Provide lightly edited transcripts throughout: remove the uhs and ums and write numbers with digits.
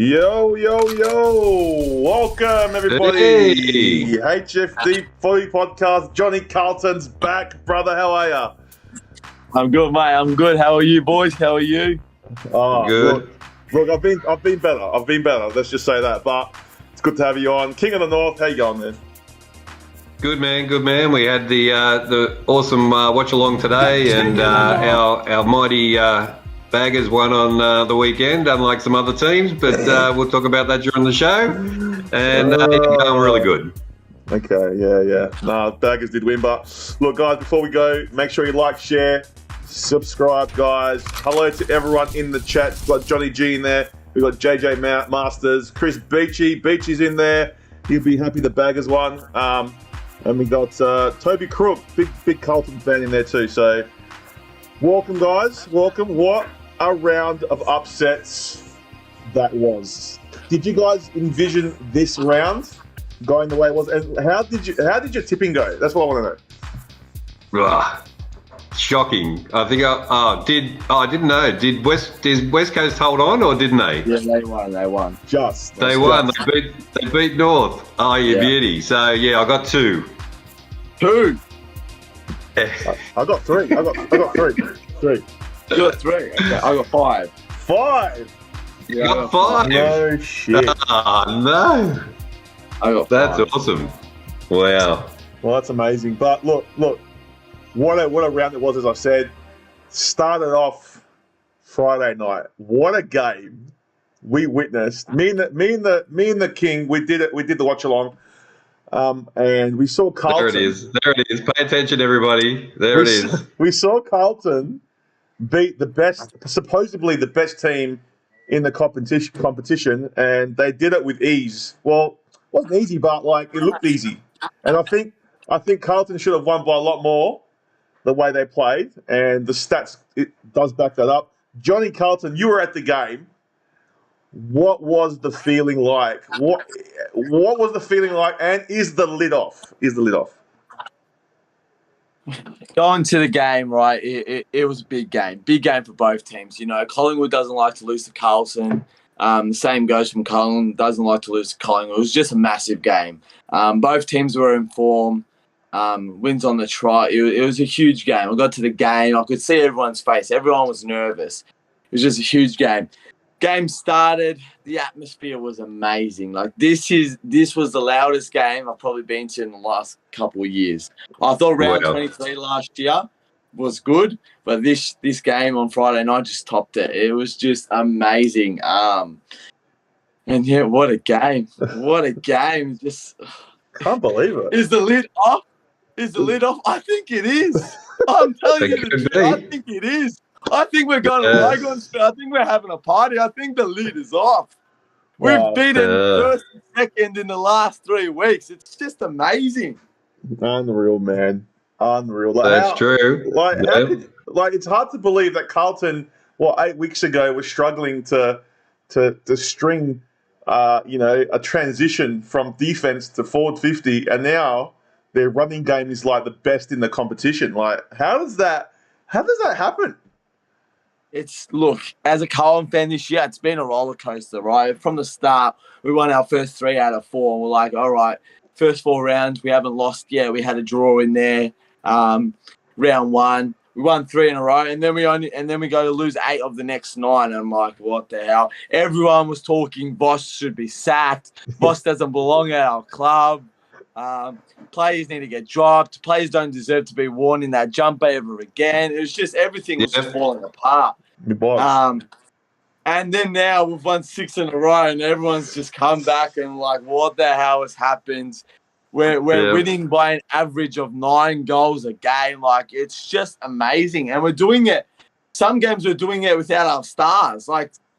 Yo, yo, yo. Welcome, everybody. Hey. HFD Footy podcast. Johnny Carlton's back. Brother, how are ya? I'm good, mate. I'm good. How are you, boys? How are you? Oh, Good. Look, I've been better. Let's just say that. But it's good to have you on. King of the North, how you going, man? Good man. We had the awesome watch along today, and our mighty baggers won on the weekend, unlike some other teams. But we'll talk about that during the show. And it's going really good. Okay, yeah. No, Baggers did win. But look, guys, before we go, make sure you like, share, subscribe, guys. Hello to everyone in the chat. We've got Johnny G in there. We've got JJ Masters, Chris Beachy. Beachy's in there. He'll be happy the Baggers won. And we got Toby Crook, big Carlton fan in there too. So welcome, guys. Welcome. What a round of upsets that was. Did you guys envision this round going the way it was? And how did your tipping go? That's what I want to know. Ugh. Shocking. I think I didn't know. Did West Coast hold on or didn't they? Yeah, they won. They won. They beat North. Oh, you beauty. So yeah, I got two. Two. I got three. I got three. You got three. Okay, I got five. Five. You got five. No shit. Oh no. I got That's five. awesome. Wow. Well, that's amazing. But look, what a round it was. As I said, started off Friday night. What a game we witnessed. Me and the King. We did it. We did the watch along. And we saw Carlton. There it is. Pay attention, everybody. There it is. We saw Carlton beat supposedly the best team in the competition, and they did it with ease. Well, it wasn't easy, but it looked easy. And I think Carlton should have won by a lot more the way they played, and the stats it does back that up. Johnny Carlton, you were at the game. What was the feeling like? What was the feeling like? And is the lid off? Going to the game, right? It was a big game for both teams. You know, Collingwood doesn't like to lose to Carlton. The same goes from Collingwood, doesn't like to lose to Collingwood. It was just a massive game. Both teams were in form. Wins on the trot. It was a huge game. I got to the game. I could see everyone's face. Everyone was nervous. It was just a huge game. Game started. The atmosphere was amazing. This was the loudest game I've probably been to in the last couple of years. I thought round 23 last year was good, but this game on Friday night just topped it. It was just amazing. And yeah, what a game! What a game! Just can't believe it. Is the lid off? I think it is. I'm telling you the truth. I think it is. I think we're going to lag on. I think we're having a party. I think the lid is off. We've beaten first and second in the last 3 weeks. It's just amazing. Unreal, man. Unreal. That's true. It's hard to believe that Carlton, 8 weeks ago, was struggling to string, a transition from defense to forward 50, and now their running game is the best in the competition. How does that happen? Look, as a Carlton fan this year, it's been a roller coaster, right? From the start, we won our first 3 out of 4, and we're like, all right, first 4 rounds, we haven't lost yet. We had a draw in there. Round 1, we won 3 in a row, and then we go to lose 8 of the next 9. And I'm like, what the hell? Everyone was talking Boss should be sacked. Boss doesn't belong at our club. Players need to get dropped. Players don't deserve to be worn in that jumper ever again. It was just everything was just falling apart. And then now we've won 6 in a row, and everyone's just come back and what the hell has happened? We're winning by an average of 9 goals a game. It's just amazing, and we're doing it. Some games we're doing it without our stars.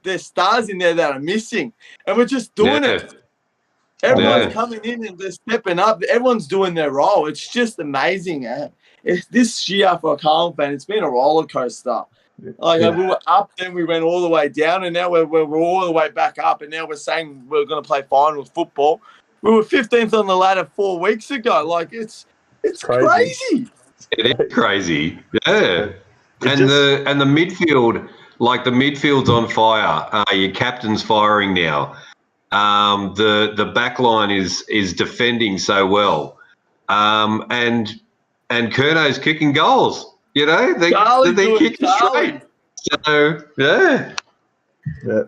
There's stars in there that are missing, and we're just doing it. Everyone's coming in and they're stepping up. Everyone's doing their role. It's just amazing. This year for a Carlton fan, it's been a roller coaster. We were up, then we went all the way down, and now we're all the way back up, and now we're saying we're going to play finals football. We were 15th on the ladder 4 weeks ago. It's crazy. It is crazy. Yeah. And the midfield like the midfield's on fire. Your captain's firing now. The back line is defending so well. And Curno's kicking goals. You know, they're kicking straight. So, yeah.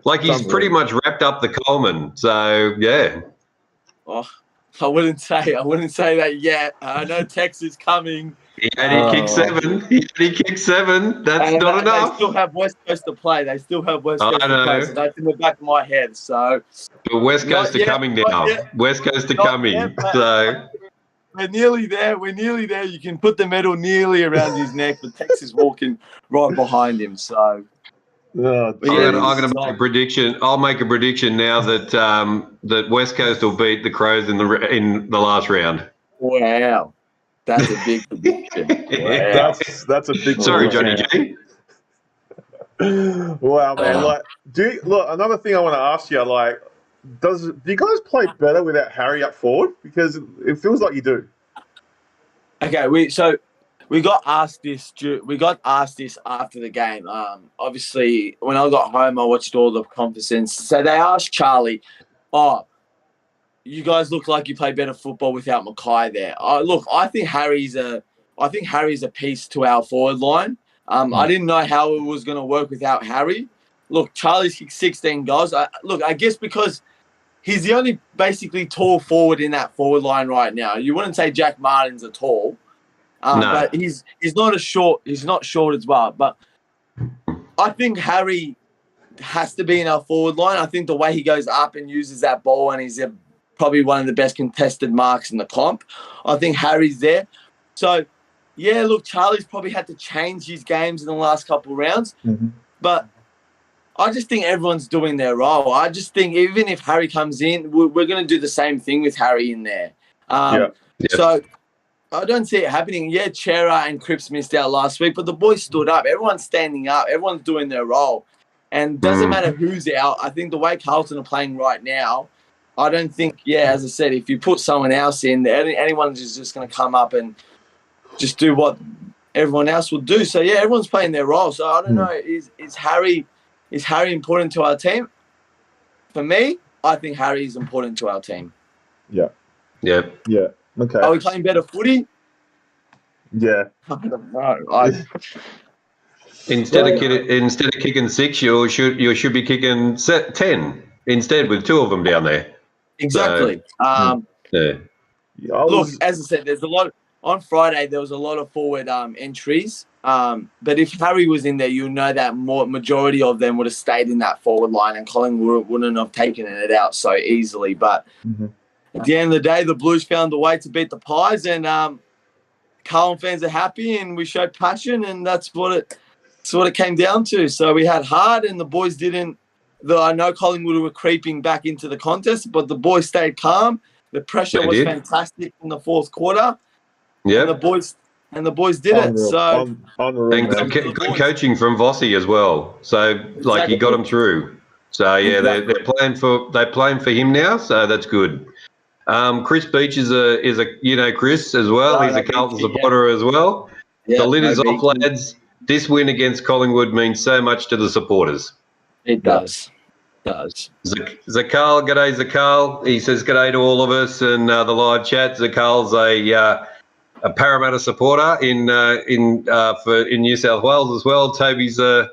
Like he's pretty much wrapped up the Coleman. So, yeah. Oh, I wouldn't say that yet. I know Tex is coming. He kicked 7. He kicked 7. That's not enough. They still have West Coast to play. So that's in the back of my head. So, but West Coast are coming now. West Coast are coming. So we're nearly there. You can put the medal nearly around his neck, but Tex is walking right behind him. So. I'm going to make a prediction. I'll make a prediction now that that West Coast will beat the Crows in the last round. Wow, that's a big prediction. Wow. That's a big. Sorry, Johnny G. Wow, man! Like, look? Another thing I want to ask you, like, do you guys play better without Harry up forward? Because it feels like you do. Okay, we got asked this. We got asked this after the game. Obviously, when I got home, I watched all the conferences. So they asked Charlie, "Oh, you guys look like you play better football without Mackay there." Look, I think Harry's a piece to our forward line. I didn't know how it was going to work without Harry. Look, Charlie's kicked 16 goals. I guess because he's the only basically tall forward in that forward line right now. You wouldn't say Jack Martin's a tall. No. But he's not short as well. But I think Harry has to be in our forward line. I think the way he goes up and uses that ball, and he's probably one of the best contested marks in the comp. I think Harry's there. So, yeah, look, Charlie's probably had to change his games in the last couple of rounds. Mm-hmm. But I just think everyone's doing their role. I just think even if Harry comes in, we're going to do the same thing with Harry in there. So I don't see it happening. Yeah, Chera and Cripps missed out last week, but the boys stood up. Everyone's standing up. Everyone's doing their role. And doesn't matter who's out. I think the way Carlton are playing right now, I don't think, as I said, if you put someone else in, anyone's just going to come up and just do what everyone else would do. So, yeah, everyone's playing their role. So, I don't know, is Harry important to our team? For me, I think Harry is important to our team. Yeah. Okay. Are we playing better footy? Yeah. I don't know. Instead of kicking 6, you should be kicking 10 instead, with 2 of them down there. Exactly. Look, as I said, there's a lot on Friday. There was a lot of forward entries. But if Harry was in there, you know that majority of them would have stayed in that forward line, and Collingwood wouldn't have taken it out so easily. But at the end of the day, the Blues found a way to beat the Pies, and Carlton fans are happy, and we showed passion, and that's what it came down to. So we had heart, and the boys didn't. I know Collingwood were creeping back into the contest, but the boys stayed calm. The pressure was fantastic in the fourth quarter. Yeah, and the boys did it. So and good coaching from Vossi as well. So he got them through. So yeah, they're playing for him now. So that's good. Chris Beach is a Chris as well. He's a Carlton supporter as well. Yeah, the lid is off, lads. This win against Collingwood means so much to the supporters. It does. Zakal, g'day Zakal. He says g'day to all of us and the live chat. Zakal's a Parramatta supporter in New South Wales as well. Toby's a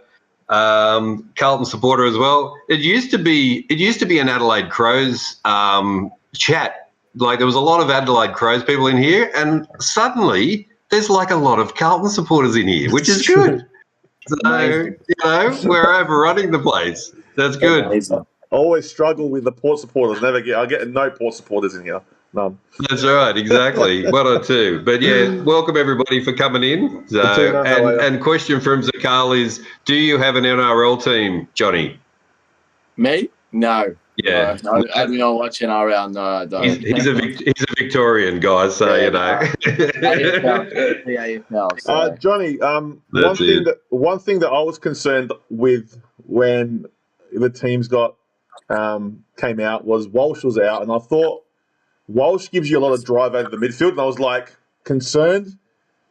Carlton supporter as well. It used to be an Adelaide Crows chat. Like there was a lot of Adelaide Crows people in here, and suddenly there's like a lot of Carlton supporters in here, which is good. So we're overrunning the place. That's good. I always struggle with the Port supporters. I get no Port supporters in here. None. That's right, exactly. 1 or 2. But yeah, welcome everybody for coming in. So, and question from Zakal is, do you have an NRL team, Johnny? Me? No. Yeah. No, I'm not watching NRL. No, I don't. He's a Victorian guy, so AFL, so. Johnny, one thing that I was concerned with when the teams came out was Walsh was out, and I thought Walsh gives you a lot of drive over the midfield, and I was like concerned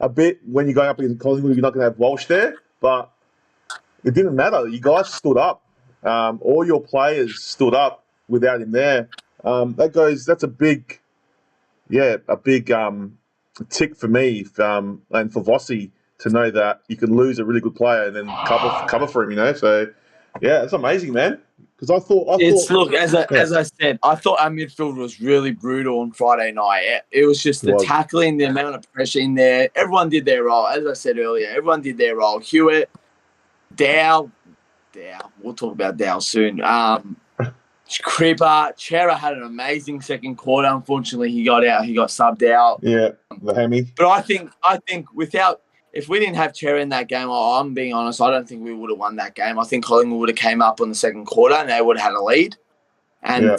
a bit when you're going up against Collingwood, you're not going to have Walsh there. But it didn't matter. You guys stood up. All your players stood up without him there. That's a big tick for me, and for Vossi to know that you can lose a really good player and then cover for him. You know, so yeah, it's amazing, man. Because I thought, as I said, I thought our midfield was really brutal on Friday night. It was just the tackling, the amount of pressure in there. Everyone did their role, as I said earlier. Everyone did their role. Hewitt, Dow. We'll talk about Dow soon. Cripper, Chera had an amazing second quarter. Unfortunately, he got out. He got subbed out. Yeah, the hammy. But I think if we didn't have Chera in that game, I'm being honest, I don't think we would have won that game. I think Collingwood would have came up on the second quarter and they would have had a lead. And,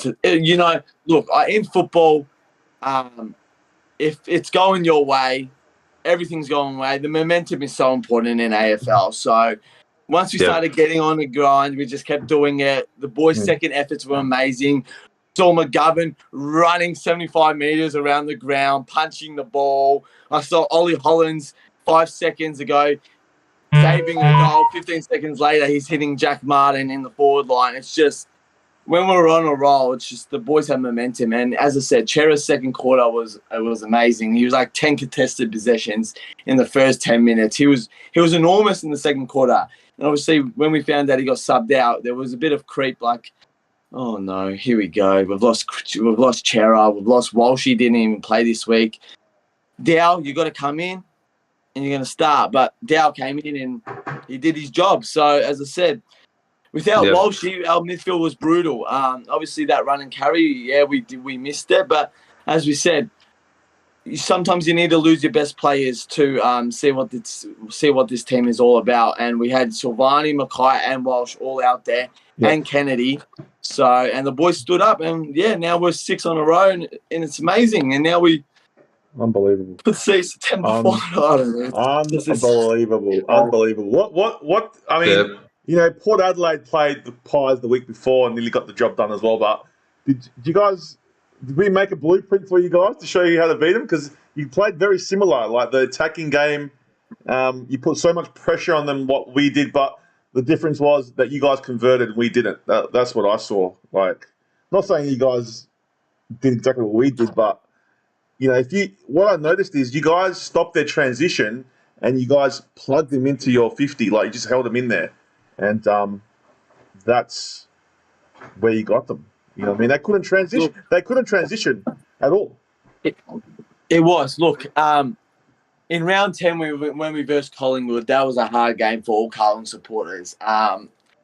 look, in football, if it's going your way, everything's going away. The momentum is so important in AFL. So once we started getting on the grind, we just kept doing it. The boys' second efforts were amazing. Saw McGovern running 75 metres around the ground, punching the ball. I saw Ollie Hollins 5 seconds ago saving a goal. 15 seconds later, he's hitting Jack Martin in the forward line. It's just, when we're on a roll, it's just the boys have momentum. And as I said, Chera's second quarter was amazing. He was like 10 contested possessions in the first 10 minutes. He was enormous in the second quarter. And obviously, when we found out he got subbed out, there was a bit of creep, like, oh no, here we go. We've lost Chera. We've lost Walsh. He didn't even play this week. Dow, you got to come in and you're going to start. But Dow came in and he did his job. So as I said, without Walsh, our midfield was brutal. Obviously, that run and carry, we missed it. But as we said, sometimes you need to lose your best players to see what this team is all about. And we had Silvani, Mackay, and Walsh all out there, and Kennedy. So, and the boys stood up, and now we're 6 on a row, and it's amazing. And now we unbelievable. Let's see September final. I don't know. Unbelievable. What? I mean, Port Adelaide played the Pies the week before and nearly got the job done as well. But did we make a blueprint for you guys to show you how to beat them? Because you played very similar, like the attacking game. You put so much pressure on them, what we did, but the difference was that you guys converted and we didn't. That's what I saw. Like, not saying you guys did exactly what we did, but what I noticed is you guys stopped their transition and you guys plugged them into your 50, like you just held them in there, and that's where you got them. You know what I mean? They couldn't transition. Look, they couldn't transition at all. It was. Look, in round 10, when we versed Collingwood, that was a hard game for all Carlton supporters.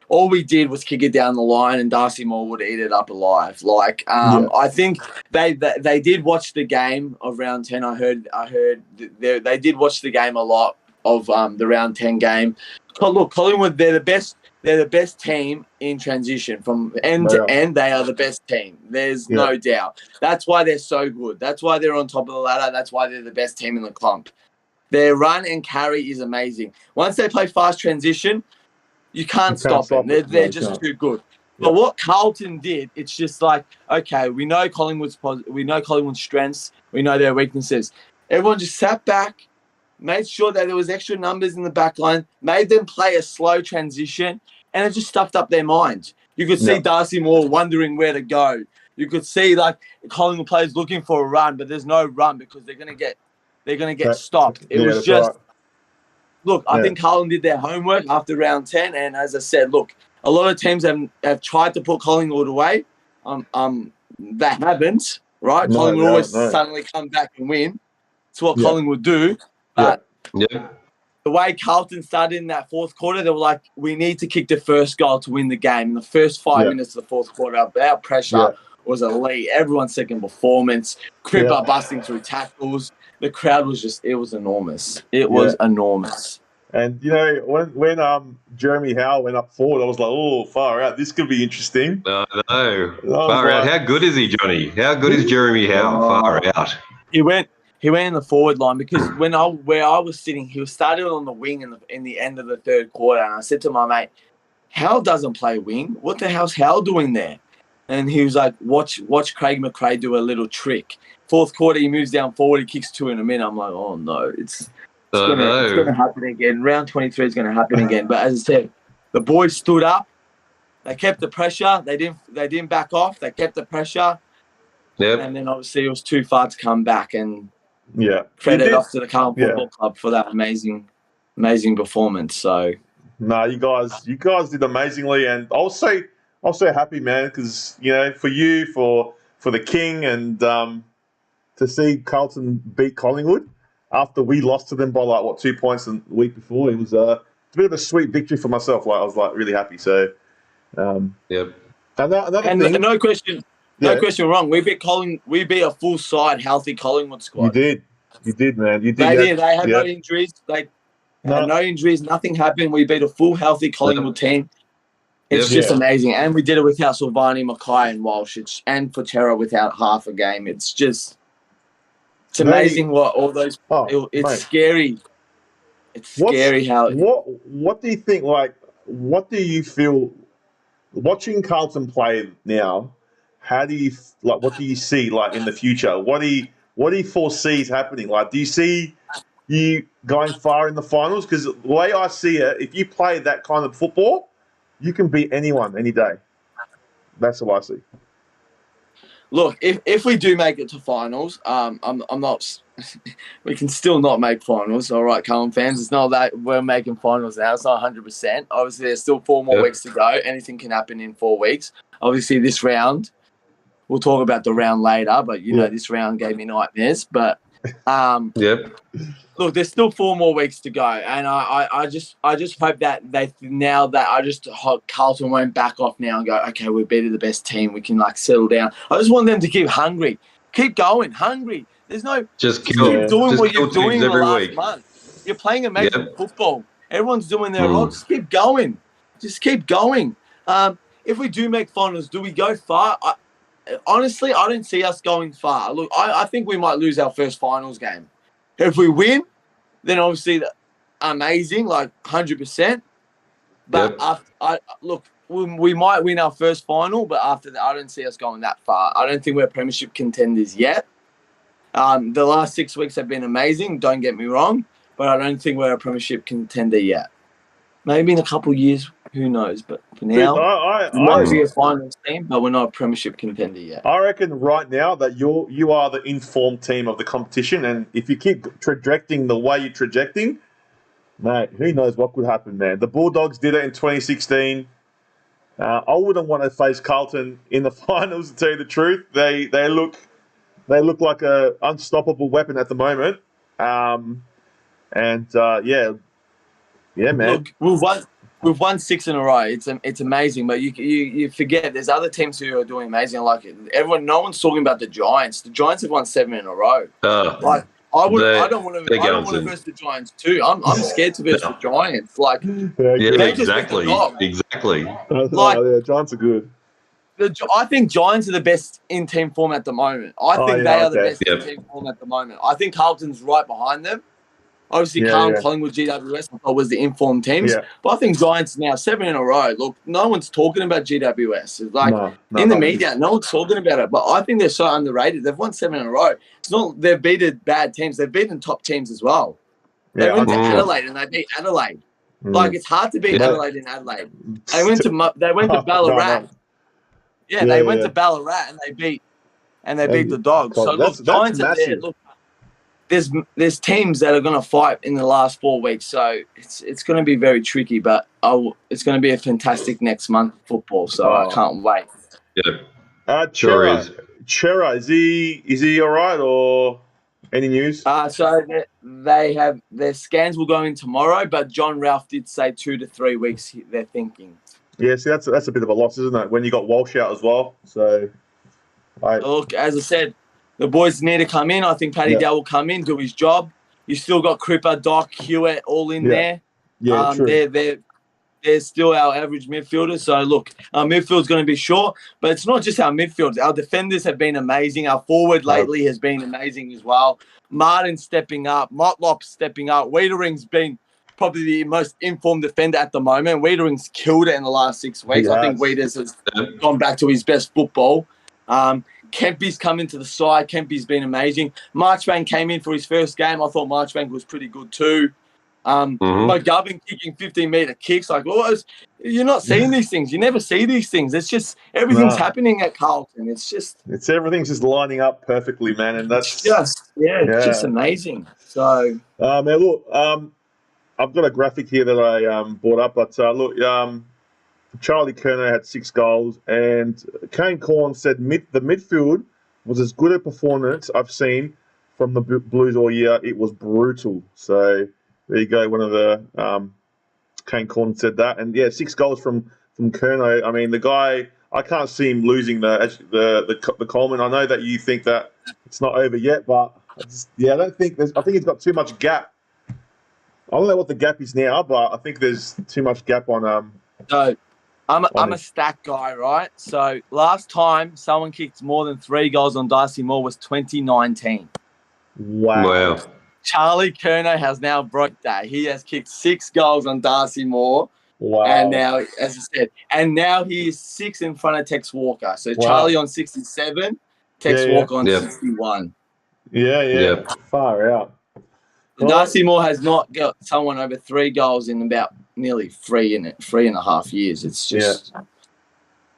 All we did was kick it down the line, and Darcy Moore would eat it up alive. I think they did watch the game of round 10. I heard they did watch the game a lot of the round 10 game. Look, Collingwood, they're the best. They're the best team in transition from end to end. They are the best team. There's no doubt. That's why they're so good. That's why they're on top of the ladder. That's why they're the best team in the comp. Their run and carry is amazing. Once they play fast transition, you can't stop them. They're just too good. Yeah. But what Carlton did, it's just like, okay, we know Collingwood's strengths. We know their weaknesses. Everyone just sat back, made sure that there was extra numbers in the back line, made them play a slow transition, and it just stuffed up their minds. You could see Darcy Moore wondering where to go. You could see Collingwood players looking for a run, but there's no run because they're gonna get stopped. It was just look. I think Carlton did their homework after round 10, and as I said, look, a lot of teams have tried to put Collingwood away. They haven't, right? Collingwood always suddenly come back and win. It's what Collingwood do. But the way Carlton started in that fourth quarter, they were like, we need to kick the first goal to win the game. In the first 5 minutes of the fourth quarter, our pressure was elite. Everyone's second performance, Cripper busting through tackles. The crowd was it was enormous. It was enormous. And, when Jeremy Howe went up forward, I was like, oh, far out. This could be interesting. No. Far out. How good is he, Johnny? How good is Jeremy Howe? Far out. He went in the forward line because where I was sitting, he was started on the wing in the end of the third quarter. And I said to my mate, Howe doesn't play wing. What the hell's Howe doing there? And he was like, watch Craig McRae do a little trick. Fourth quarter, he moves down forward. He kicks 2 in a minute. I'm like, oh, no. It's going to happen again. Round 23 is going to happen again. But as I said, The boys stood up. They kept the pressure. They didn't back off. They kept the pressure. Yep. And then obviously it was too far to come back. And credit off to the Carlton Football Club for that amazing performance. So you guys did amazingly, and I was so happy, man, because for you, for the King, and to see Carlton beat Collingwood after we lost to them by 2 points the week before. It was a bit of a sweet victory for myself. I was really happy. So yep. Another thing, no question wrong. We beat a full side, healthy Collingwood squad. You did, man. You did. They had no injuries. They had no injuries. Nothing happened. We beat a full, healthy Collingwood team. It's just amazing. And we did it without Silvani, Mackay, and Walsh, and Patera without half a game. It's amazing what all those. It's scary. It's scary how. What do you think? What do you feel watching Carlton play now? How do you what do you see in the future? What do you foresee is happening? Do you see you going far in the finals? Because the way I see it, if you play that kind of football, you can beat anyone any day. That's what I see. Look, if we do make it to finals, I'm not. We can still not make finals. All right, Carlton fans. It's not that we're making finals now. It's not 100%. Obviously, there's still 4 more weeks to go. Anything can happen in 4 weeks. Obviously, this round. We'll talk about the round later, but this round gave me nightmares. But look, there's still 4 more weeks to go, and I just hope that Carlton won't back off now and go, okay, we beat the best team, we can settle down. I just want them to keep hungry, keep going, hungry. There's no keep doing what you're doing in the last month. You're playing amazing football. Everyone's doing their role. Just keep going. Just keep going. If we do make finals, do we go far? Honestly, I don't see us going far. Look, I think we might lose our first finals game. If we win, then obviously amazing, 100%. But we might win our first final, but after that, I don't see us going that far. I don't think we're premiership contenders yet. The last 6 weeks have been amazing, don't get me wrong, but I don't think we're a premiership contender yet. Maybe in a couple of years, who knows? But for now, we might be a finals team, but we're not a premiership contender yet. I reckon right now that you are the informed team of the competition, and if you keep trajecting the way you're trajecting, mate, who knows what could happen, man. The Bulldogs did it in 2016. I wouldn't want to face Carlton in the finals, to tell you the truth. They look like a unstoppable weapon at the moment. Yeah, man. Look, we've won 6 in a row. It's amazing, but you forget there's other teams who are doing amazing. No one's talking about the Giants. The Giants have won 7 in a row. I don't want to verse the Giants too. I'm scared to verse the Giants. Exactly. Giants are good. I think Giants are the best in team form at the moment. I think they are the best in team form at the moment. I think Carlton's right behind them. Obviously, Collingwood, GWS, I thought was the informed teams. Yeah. But I think Giants now 7 in a row. Look, no one's talking about GWS. It's in the media, no one's talking about it. But I think they're so underrated. They've won 7 in a row. It's not they've beaten bad teams. They've beaten top teams as well. They went to Adelaide and they beat Adelaide. It's hard to beat Adelaide in Adelaide. They went to Ballarat. They went to Ballarat and they beat the Dogs. So look, Giants are there. Look, there's teams that are going to fight in the last 4 weeks, so it's going to be very tricky. But it's going to be a fantastic next month of football. So I can't wait. Yeah, sure is. Chera, is he all right, or any news? So they have their scans will go in tomorrow, but John Ralph did say 2 to 3 weeks. They're thinking. Yeah, see, that's a bit of a loss, isn't it? When you got Walsh out as well. So, look, as I said, the boys need to come in. I think Paddy Dow will come in, do his job. You still got Cripper, Doc, Hewitt all in there. Yeah, true. They're still our average midfielders. So, look, our midfield's going to be short, but it's not just our midfielders. Our defenders have been amazing. Our forward lately has been amazing as well. Martin stepping up. Motlop stepping up. Wiedering's been probably the most informed defender at the moment. Wiedering's killed it in the last 6 weeks. I think Wieders has gone back to his best football. Kempy's come into the side. Kempy's been amazing. Marchbank came in for his first game. I thought Marchbank was pretty good too. McGovern kicking 15-meter kicks. Like, you're not seeing these things. You never see these things. It's just everything's happening at Carlton. It's everything's just lining up perfectly, man, and that's it's just amazing. So, man, look, I've got a graphic here that I brought up, but look, Charlie Curnow had 6 goals, and Kane Corn said the midfield was as good a performance I've seen from the Blues all year. It was brutal. So there you go. One of the Kane Corn said that, and 6 goals from Curnow. I mean, the guy, I can't see him losing the Coleman. I know that you think that it's not over yet, but I don't think I think he's got too much gap. I don't know what the gap is now, but I think there's too much gap on. So I'm a stat guy, right? So last time someone kicked more than 3 goals on Darcy Moore was 2019. Wow. Charlie Curnow has now broke that. He has kicked 6 goals on Darcy Moore. Wow. And now, as I said, he is 6 in front of Tex Walker. So Charlie on 67, Tex Walker on 61. Yeah. Far out. Darcy Moore has not got someone over 3 goals in about nearly 3.5 years. It's just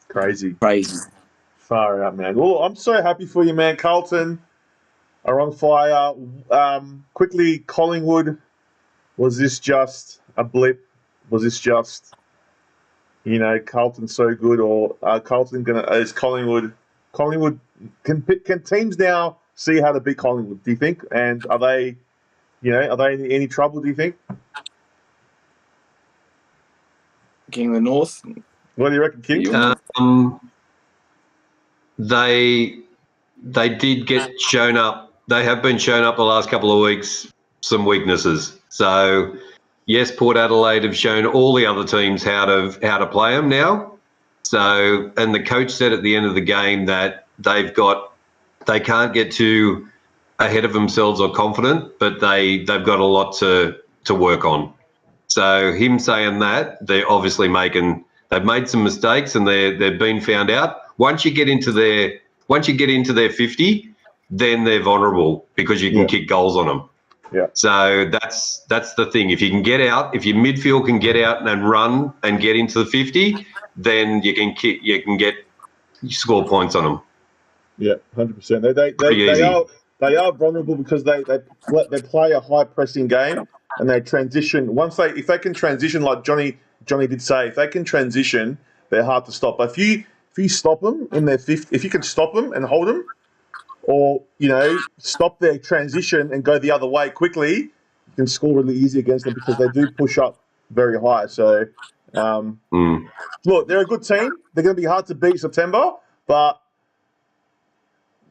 crazy. Far out, man. Well, I'm so happy for you, man. Carlton are on fire. Quickly, Collingwood, was this just a blip? Was this just, Carlton so good, or is Collingwood can teams now see how to beat Collingwood, do you think? And are they in any trouble, do you think? King of the North. What do you reckon, King? They did get shown up. They have been shown up the last couple of weeks, some weaknesses. So, yes, Port Adelaide have shown all the other teams how to play them now. So, and the coach said at the end of the game that they can't get too ahead of themselves or confident, but they've got a lot to work on. So him saying that, they're obviously they've made some mistakes and they've been found out. Once you get into their 50, then they're vulnerable because you can kick goals on them. Yeah. So that's the thing. If you can get out, if your midfield can get out and run and get into the 50, then you can score points on them. Yeah, 100%. They are vulnerable because they play a high pressing game and they transition. If they can transition, like Johnny did say, if they can transition, they're hard to stop. But if you stop them in their 50, if you can stop them and hold them, or stop their transition and go the other way quickly, you can score really easy against them because they do push up very high. So, look, they're a good team. They're going to be hard to beat September, but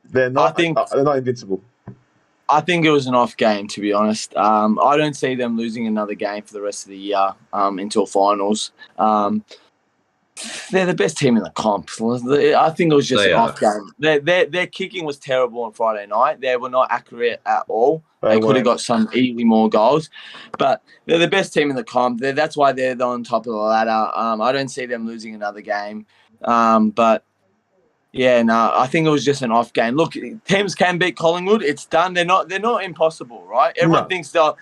they're not invincible. I think it was an off game, to be honest. I don't see them losing another game for the rest of the year until finals. They're the best team in the comp. I think it was just an off game. Their kicking was terrible on Friday night. They were not accurate at all. They could have got some easily more goals. But they're the best team in the comp. That's why they're on top of the ladder. I don't see them losing another game. But, I think it was just an off game. Look, teams can beat Collingwood. It's done. They're not impossible, right? Everyone thinks they're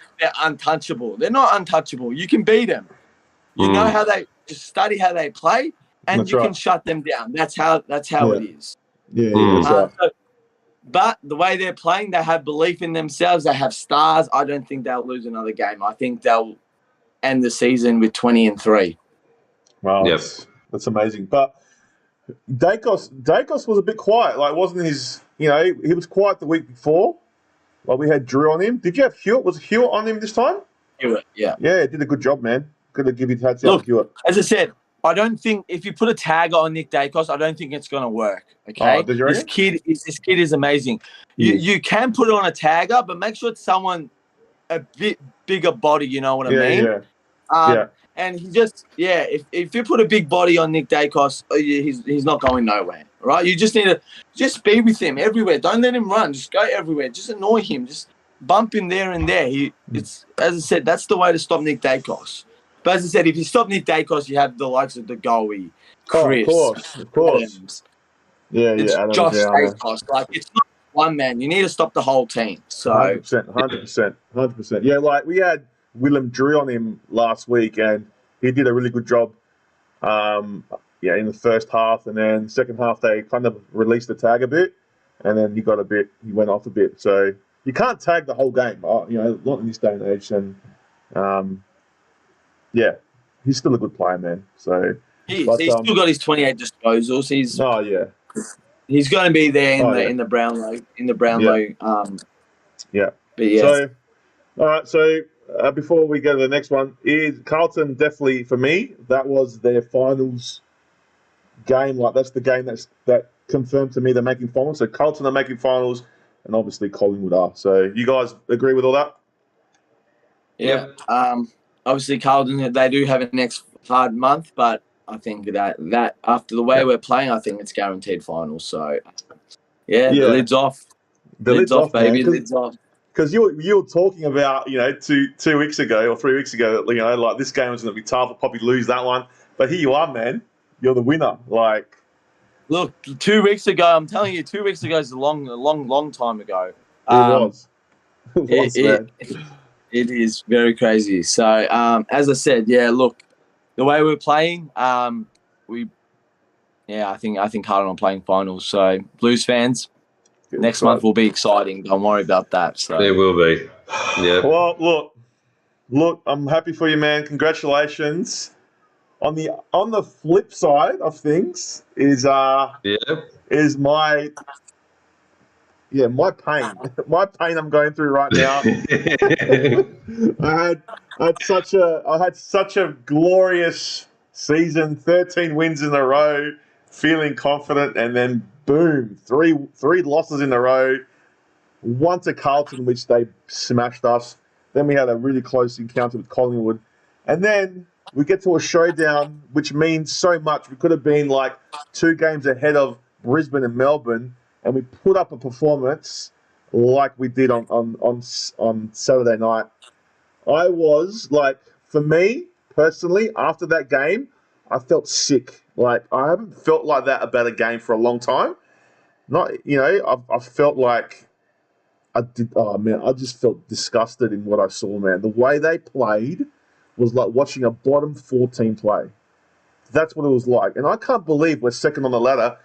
untouchable. They're not untouchable. You can beat them. You know how just study how they play, and you can shut them down. That's how it is. Yeah. But the way they're playing, they have belief in themselves. They have stars. I don't think they'll lose another game. I think they'll end the season with 20-3. Wow, that's amazing. But Dacos was a bit quiet. Like, wasn't his? He was quiet the week before. Like, we had Drew on him. Did you have Hewitt? Was Hewitt on him this time? Hewitt, yeah. Yeah, did a good job, man. Good to give you hats out to Hewitt. As I said, I don't think if you put a tag on Nick Dacos, I don't think it's going to work. Okay, did you reckon? This kid is amazing. You can put it on a tagger, but make sure it's someone a bit bigger body. You know what I mean? Yeah. And he just if you put a big body on Nick Dacos, he's not going nowhere. Right? You just need to just be with him everywhere. Don't let him run. Just go everywhere. Just annoy him. Just bump him there and there. It's as I said, that's the way to stop Nick Dacos. But as I said, if you stop Nick Dacos, you have the likes of the Goey, Chris, of course. Adams. It's Adams, Josh Dacos. Like, it's not one man. You need to stop the whole team. So 100%. Yeah, like we had Willem drew on him last week, and he did a really good job. In the first half, and then second half they kind of released the tag a bit, and then he went off a bit. So you can't tag the whole game, not in this day and age. And he's still a good player, man. So he's still got his 28 disposals. He's going to be there in the Brownlow. But yeah. So all right. So before we go to the next one, is Carlton definitely for me? That was their finals game. Like that's the game that confirmed to me they're making finals. So Carlton are making finals, and obviously Collingwood are. So you guys agree with all that? Yeah. Obviously Carlton, they do have a next hard month, but I think that after the way we're playing, I think it's guaranteed finals. So the lid's off. The lid's off, baby. Man, lid's off. Because you were talking about 2 weeks ago or 3 weeks ago, like this game was going to be tough. We'll probably lose that one, but here you are, man. You're the winner. Like, look, 2 weeks ago, I'm telling you, 2 weeks ago is a long time ago. It was. It is very crazy. So, as I said, look, the way we're playing, I think Carlton are playing finals. So, Blues fans, next month will be exciting. Don't worry about that. So there will be. Yeah. Well, look, I'm happy for you, man. Congratulations. On the flip side of things is my pain. My pain I'm going through right now. I had such a glorious season, 13 wins in a row, feeling confident, and then boom, three losses in a row. One to Carlton, which they smashed us. Then we had a really close encounter with Collingwood, and then we get to a showdown, which means so much. We could have been like 2 games ahead of Brisbane and Melbourne, and we put up a performance like we did on Saturday night. I was like, for me personally, after that game, I felt sick. Like I haven't felt like that about a game for a long time. I felt like I did. Oh man, I just felt disgusted in what I saw, man. The way they played was like watching a bottom 4 team play. That's what it was like. And I can't believe we're second on the ladder.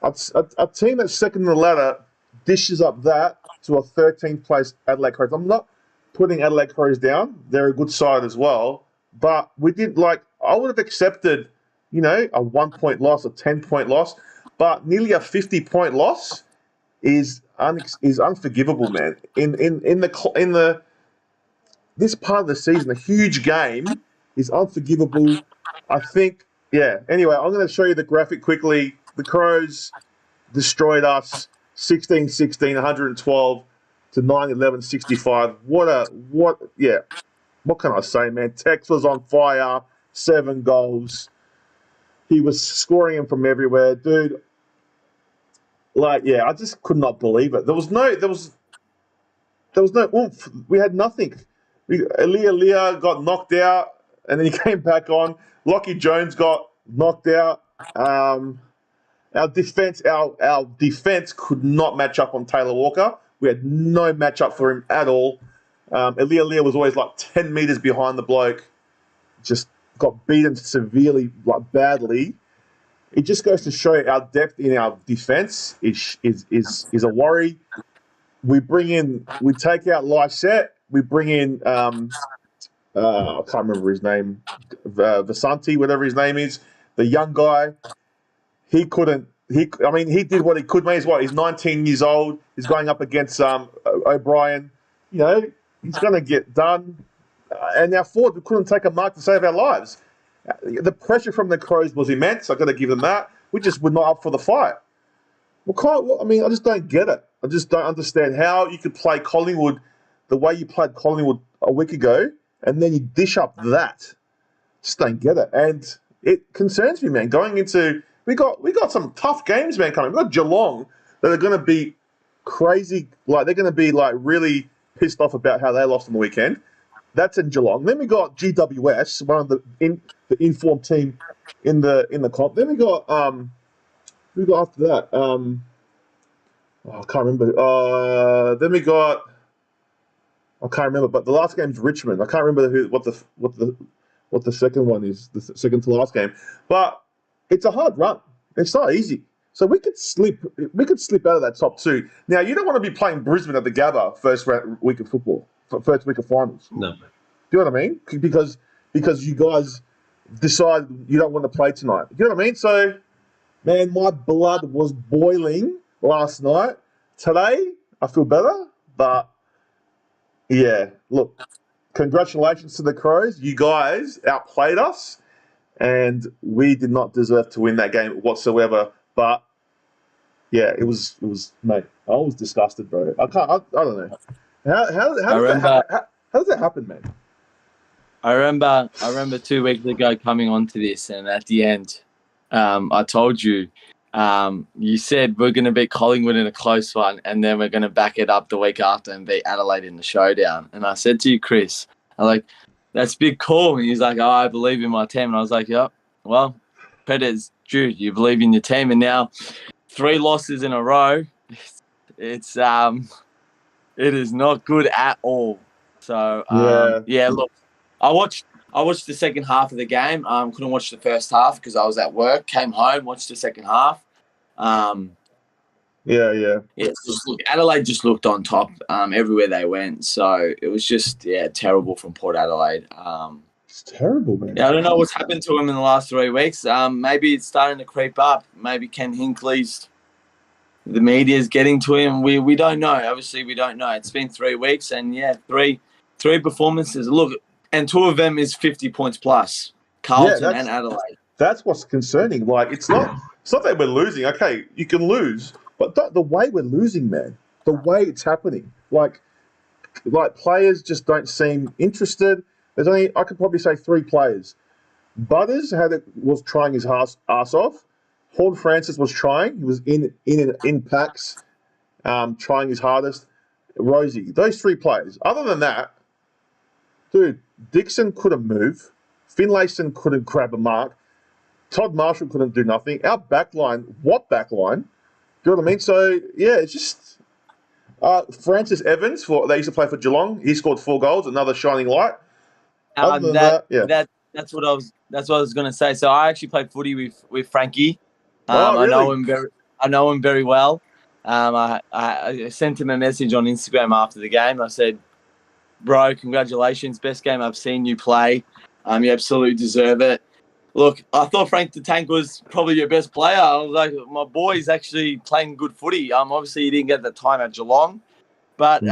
A team that's second on the ladder dishes up that to a 13th place Adelaide Crows. I'm not putting Adelaide Crows down. They're a good side as well. But we did I would have accepted, a 1 point loss, a 10-point loss. But nearly a 50-point loss is unforgivable, man. In this part of the season, a huge game is unforgivable. I think, Anyway, I'm going to show you the graphic quickly. The Crows destroyed us 16-16, 112 to 9-11, 65. What can I say, man? Tex was on fire, 7 goals. He was scoring them from everywhere. Dude, I just could not believe it. There was no oomph. We had nothing. Leah got knocked out, and then he came back on. Lockie Jones got knocked out. Our defense could not match up on Taylor Walker. We had no matchup for him at all. Leah was always like 10 meters behind the bloke. Just got beaten severely, badly. It just goes to show our depth in our defense is a worry. We take out Lysette. We bring in, I can't remember his name, Vasanti, whatever his name is, the young guy. He did what he could, mate. He's 19 years old. He's going up against O'Brien. He's going to get done. And our forward couldn't take a mark to save our lives. The pressure from the Crows was immense. I've got to give them that. We just were not up for the fight. I just don't get it. I just don't understand how you could play Collingwood the way you played Collingwood a week ago, and then you dish up that. Just don't get it. And it concerns me, man. Going into we got some tough games, man, coming. We've got Geelong that are going to be crazy. They're going to be really pissed off about how they lost on the weekend. That's in Geelong. Then we got GWS, one of the informed team in the comp. Then we got after that. I can't remember. Then we got I can't remember, but the last game's Richmond. I can't remember what the second one is, the second to last game. But it's a hard run. It's not easy. So we could slip out of that top 2. Now you don't want to be playing Brisbane at the Gabba week of football, first week of finals. No. Do you know what I mean? Because you guys decide you don't want to play tonight. Do you know what I mean? So, man, my blood was boiling last night. Today, I feel better, but yeah, look, congratulations to the Crows. You guys outplayed us, and we did not deserve to win that game whatsoever. But yeah, it was, mate. I was disgusted, bro. I don't know. How does that happen, man? I remember 2 weeks ago coming onto this, and at the end, I told you, you said we're going to beat Collingwood in a close one, and then we're going to back it up the week after and beat Adelaide in the showdown. And I said to you, Chris, I'm like, that's a big call. And he's like, oh, I believe in my team. And I was like, yep, well, credit's due. You believe in your team. And now 3 losses in a row, it is not good at all. So, yeah, look, I watched the second half of the game. Couldn't watch the first half because I was at work. Came home, watched the second half. Yeah. Adelaide just looked on top everywhere they went. So it was just terrible from Port Adelaide. It's terrible, man. Yeah, I don't know what's happened to him in the last 3 weeks. Maybe it's starting to creep up. Maybe Ken Hinckley's. The media's getting to him. We don't know. Obviously, we don't know. It's been 3 weeks, and three performances. Look. And 2 of them is 50 points plus, Carlton and Adelaide. That's what's concerning. Like, it's not that we're losing. Okay, you can lose, but the way we're losing, man, the way it's happening, like players just don't seem interested. I could probably say 3 players. Butters was trying his ass off. Horn Francis was trying. He was in packs, trying his hardest. Rosie, those 3 players. Other than that, dude, Dixon couldn't move. Finlayson couldn't grab a mark. Todd Marshall couldn't do nothing. Our backline, what backline? Do you know what I mean? So, yeah, it's just... Francis Evans, they used to play for Geelong. He scored 4 goals, another shining light. That's what I was going to say. So I actually played footy with Frankie. Really? I know him very well. I sent him a message on Instagram after the game. I said, bro, congratulations. Best game I've seen you play. You absolutely deserve it. Look, I thought Frank the Tank was probably your best player. I was like, my boy's actually playing good footy. Obviously, he didn't get the time at Geelong. But,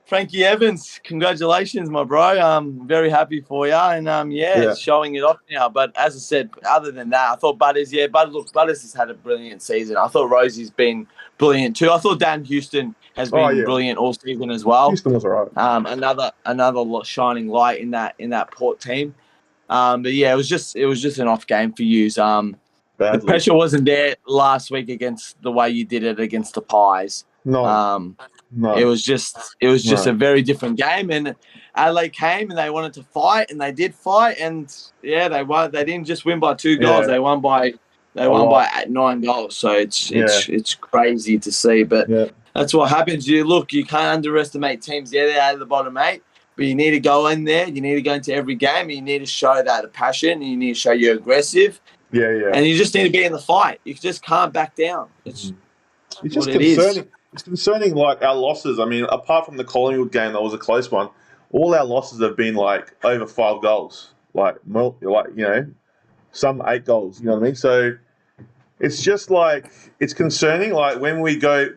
Frankie Evans, congratulations, my bro. I'm very happy for you. And, it's showing it off now. But as I said, other than that, I thought Butters has had a brilliant season. I thought Rosie's been brilliant too. I thought Dan Houston has been brilliant all season as well. Houston was all right. Another shining light in that Port team. But yeah, it was just an off game for you. The pressure wasn't there last week against the way you did it against the Pies. No. No. It was just a very different game, and Adelaide came and they wanted to fight, and they did fight, and they won. They didn't just win by 2 goals; they won by 9 goals. So it's crazy to see, but that's what happens. You can't underestimate teams. They're out of the bottom 8, but you need to go in there. You need to go into every game. You need to show that passion. You need to show you're aggressive. And you just need to be in the fight. You just can't back down. It's just concerning. It's concerning, like, our losses. I mean, apart from the Collingwood game, that was a close one. All our losses have been, like, over 5 goals. Some 8 goals. You know what I mean? So it's just, like, it's concerning. Like, when we go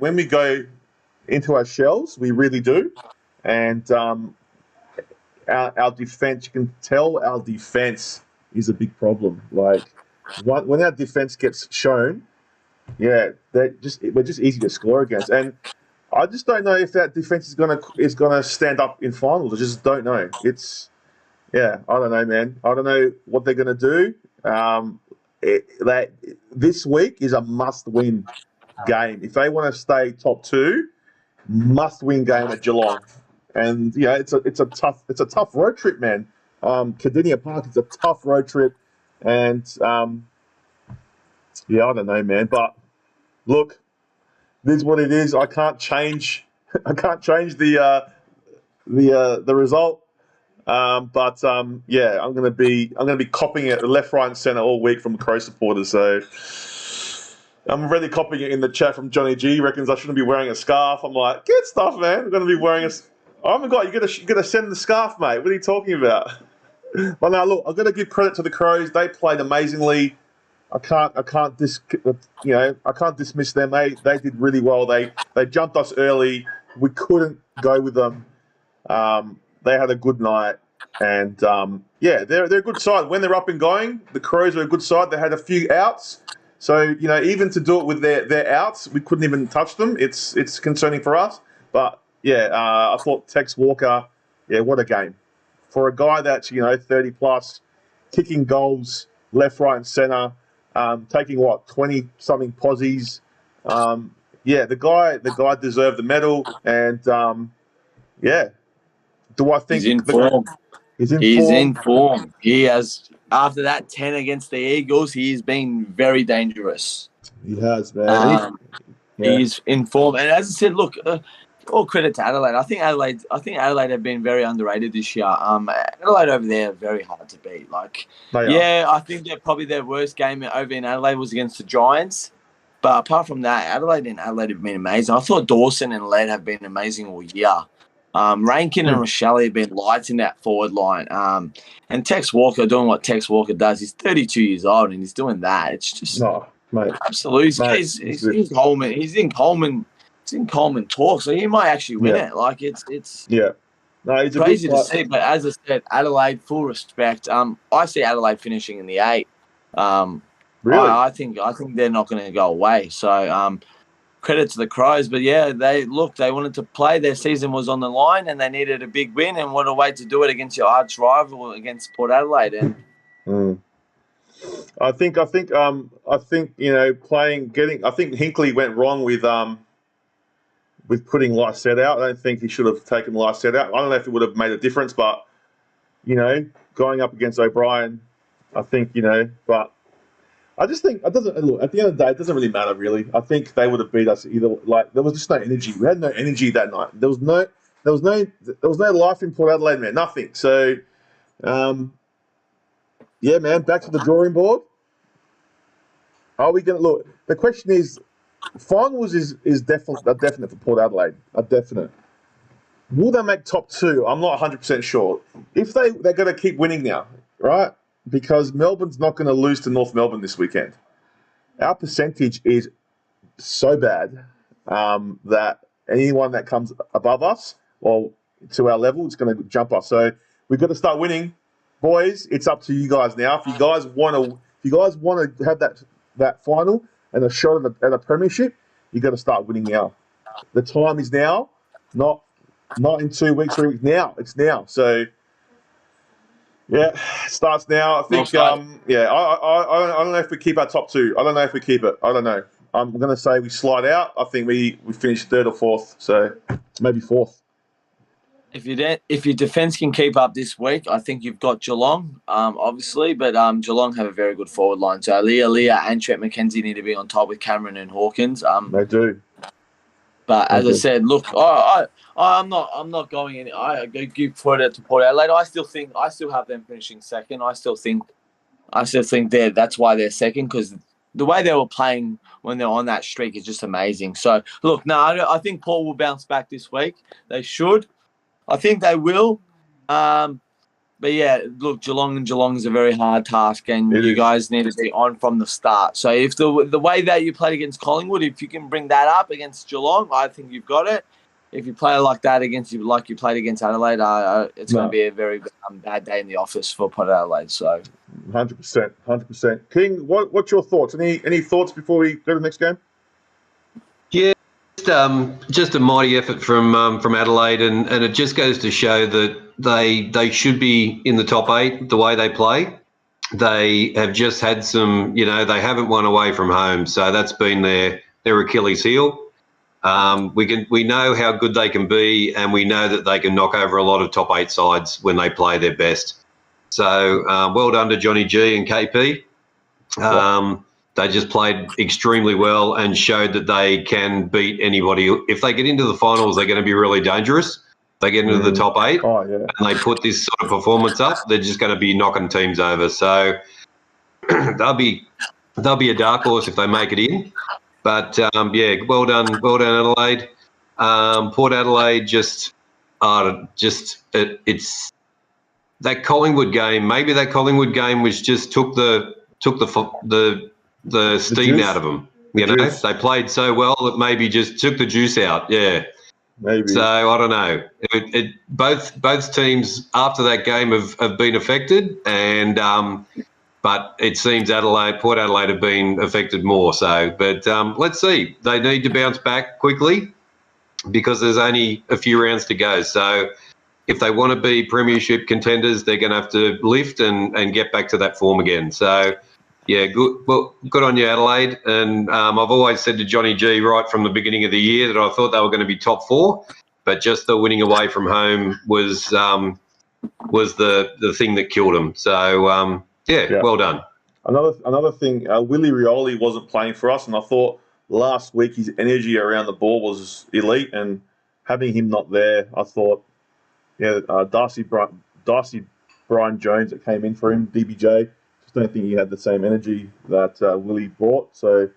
into our shells, we really do. And our defence, you can tell our defence is a big problem. Like, when our defence gets shown, we're just easy to score against, and I just don't know if that defense is gonna stand up in finals. I just don't know. I don't know, man. I don't know what they're gonna do. This week is a must-win game if they want to stay top 2. Must-win game at Geelong, and it's a tough road trip, man. Cardinia Park is a tough road trip, and I don't know, man. But look, this is what it is. I can't change I can't change the result. Yeah, I'm gonna be copying it left, right, and centre all week from Crow supporters. So I'm already copying it in the chat from Johnny G. He reckons I shouldn't be wearing a scarf. I'm like, get stuff, man. I'm gonna be wearing a. Oh my god, you gotta send the scarf, mate. What are you talking about? Well, now look, I've got to give credit to the Crows. They played amazingly. I can't dismiss them. They did really well. They jumped us early. We couldn't go with them. They had a good night, and they're a good side when they're up and going. The Crows are a good side. They had a few outs, so even to do it with their outs, we couldn't even touch them. It's concerning for us. But I thought Tex Walker, what a game for a guy that's 30 plus, kicking goals left, right, and centre, taking 20 something posies. The guy deserved the medal, and do I think he's in form? He's in He's form. in form. He has, after that 10 against the Eagles, he's been very dangerous. He has, man. He's in form. And as I said, look, all credit to Adelaide. I think Adelaide have been very underrated this year. Adelaide over there are very hard to beat. I think that probably their worst game over in Adelaide was against the Giants. But apart from that, Adelaide have been amazing. I thought Dawson and Led have been amazing all year. Rankin and Rochelle have been lights in that forward line. And Tex Walker doing what Tex Walker does. He's 32 years old and he's doing that. It's just absolutely. Mate, he's in Coleman. He's in Coleman. It's in Coleman talk, so he might actually win it. It's he's crazy to see. But as I said, Adelaide, full respect. I see Adelaide finishing in the 8. Really? I think they're not going to go away. So credit to the Crows, but they wanted to play. Their season was on the line, and they needed a big win. And what a way to do it against your arch rival, against Port Adelaide. And I think Hinkley went wrong with putting Lycett out. I don't think he should have taken Lycett out. I don't know if it would have made a difference, but going up against O'Brien, I think but. I just think it doesn't look. At the end of the day, it doesn't really matter, really. I think they would have beat us either. There was just no energy. We had no energy that night. There was no life in Port Adelaide, man. Nothing. So, man. Back to the drawing board. Are we going to look? The question is, finals is definite for Port Adelaide. A definite. Will they make top 2? I'm not 100% sure. If they're going to keep winning now, right? Because Melbourne's not going to lose to North Melbourne this weekend. Our percentage is so bad that anyone that comes above us or to our level is going to jump us. So we've got to start winning, boys. It's up to you guys now. If you guys want to have that final and a shot at a premiership, you got to start winning now. The time is now, not in 2 weeks, 3 weeks. Now it's now. So. Yeah, starts now. I think. I don't know if we keep our top 2. I don't know if we keep it. I don't know. I'm going to say we slide out. I think we finish 3rd or 4th. So maybe 4th. If your defence can keep up this week, I think you've got Geelong, obviously, but Geelong have a very good forward line. So Leah and Trent McKenzie need to be on top with Cameron and Hawkins. They do. But as I said, look, I'm not going in. I give credit to Port Adelaide. I still have them finishing second. I still think that's why they're second, because the way they were playing when they're on that streak is just amazing. So look, I think Port will bounce back this week. They should. I think they will. But look, Geelong is a very hard task, and you guys need to be on from the start. So if the way that you played against Collingwood, if you can bring that up against Geelong, I think you've got it. If you play like that like you played against Adelaide, it's going to be a very bad day in the office for Port Adelaide. So, 100%. King, what's your thoughts? Any thoughts before we go to the next game? Yeah, just a mighty effort from Adelaide, and it just goes to show that they should be in the top 8 the way they play. They have just had some, they haven't won away from home, so that's been their Achilles heel. We know how good they can be, and we know that they can knock over a lot of top 8 sides when they play their best. So well done to Johnny G and KP. They just played extremely well and showed that they can beat anybody. If they get into the finals, they're going to be really dangerous. They get into the top 8 and they put this sort of performance up, they're just going to be knocking teams over. So they'll be a dark horse if they make it in. But well done Adelaide. Port Adelaide it's that Collingwood game. Maybe that Collingwood game was just took the steam out of them. You know, they played so well that maybe just took the juice out. Yeah. Maybe. So I don't know. Both teams after that game have been affected, and but it seems Port Adelaide have been affected more. So, but let's see. They need to bounce back quickly because there's only a few rounds to go. So, if they want to be premiership contenders, they're going to have to lift and get back to that form again. So, yeah, good. Well, good on you, Adelaide. And I've always said to Johnny G right from the beginning of the year that I thought they were going to be top 4, but just the winning away from home was the thing that killed them. So, well done. Another thing, Willie Rioli wasn't playing for us, and I thought last week his energy around the ball was elite, and having him not there, I thought, Darcy Brian Jones that came in for him, DBJ. Don't think he had the same energy that Willie brought. So,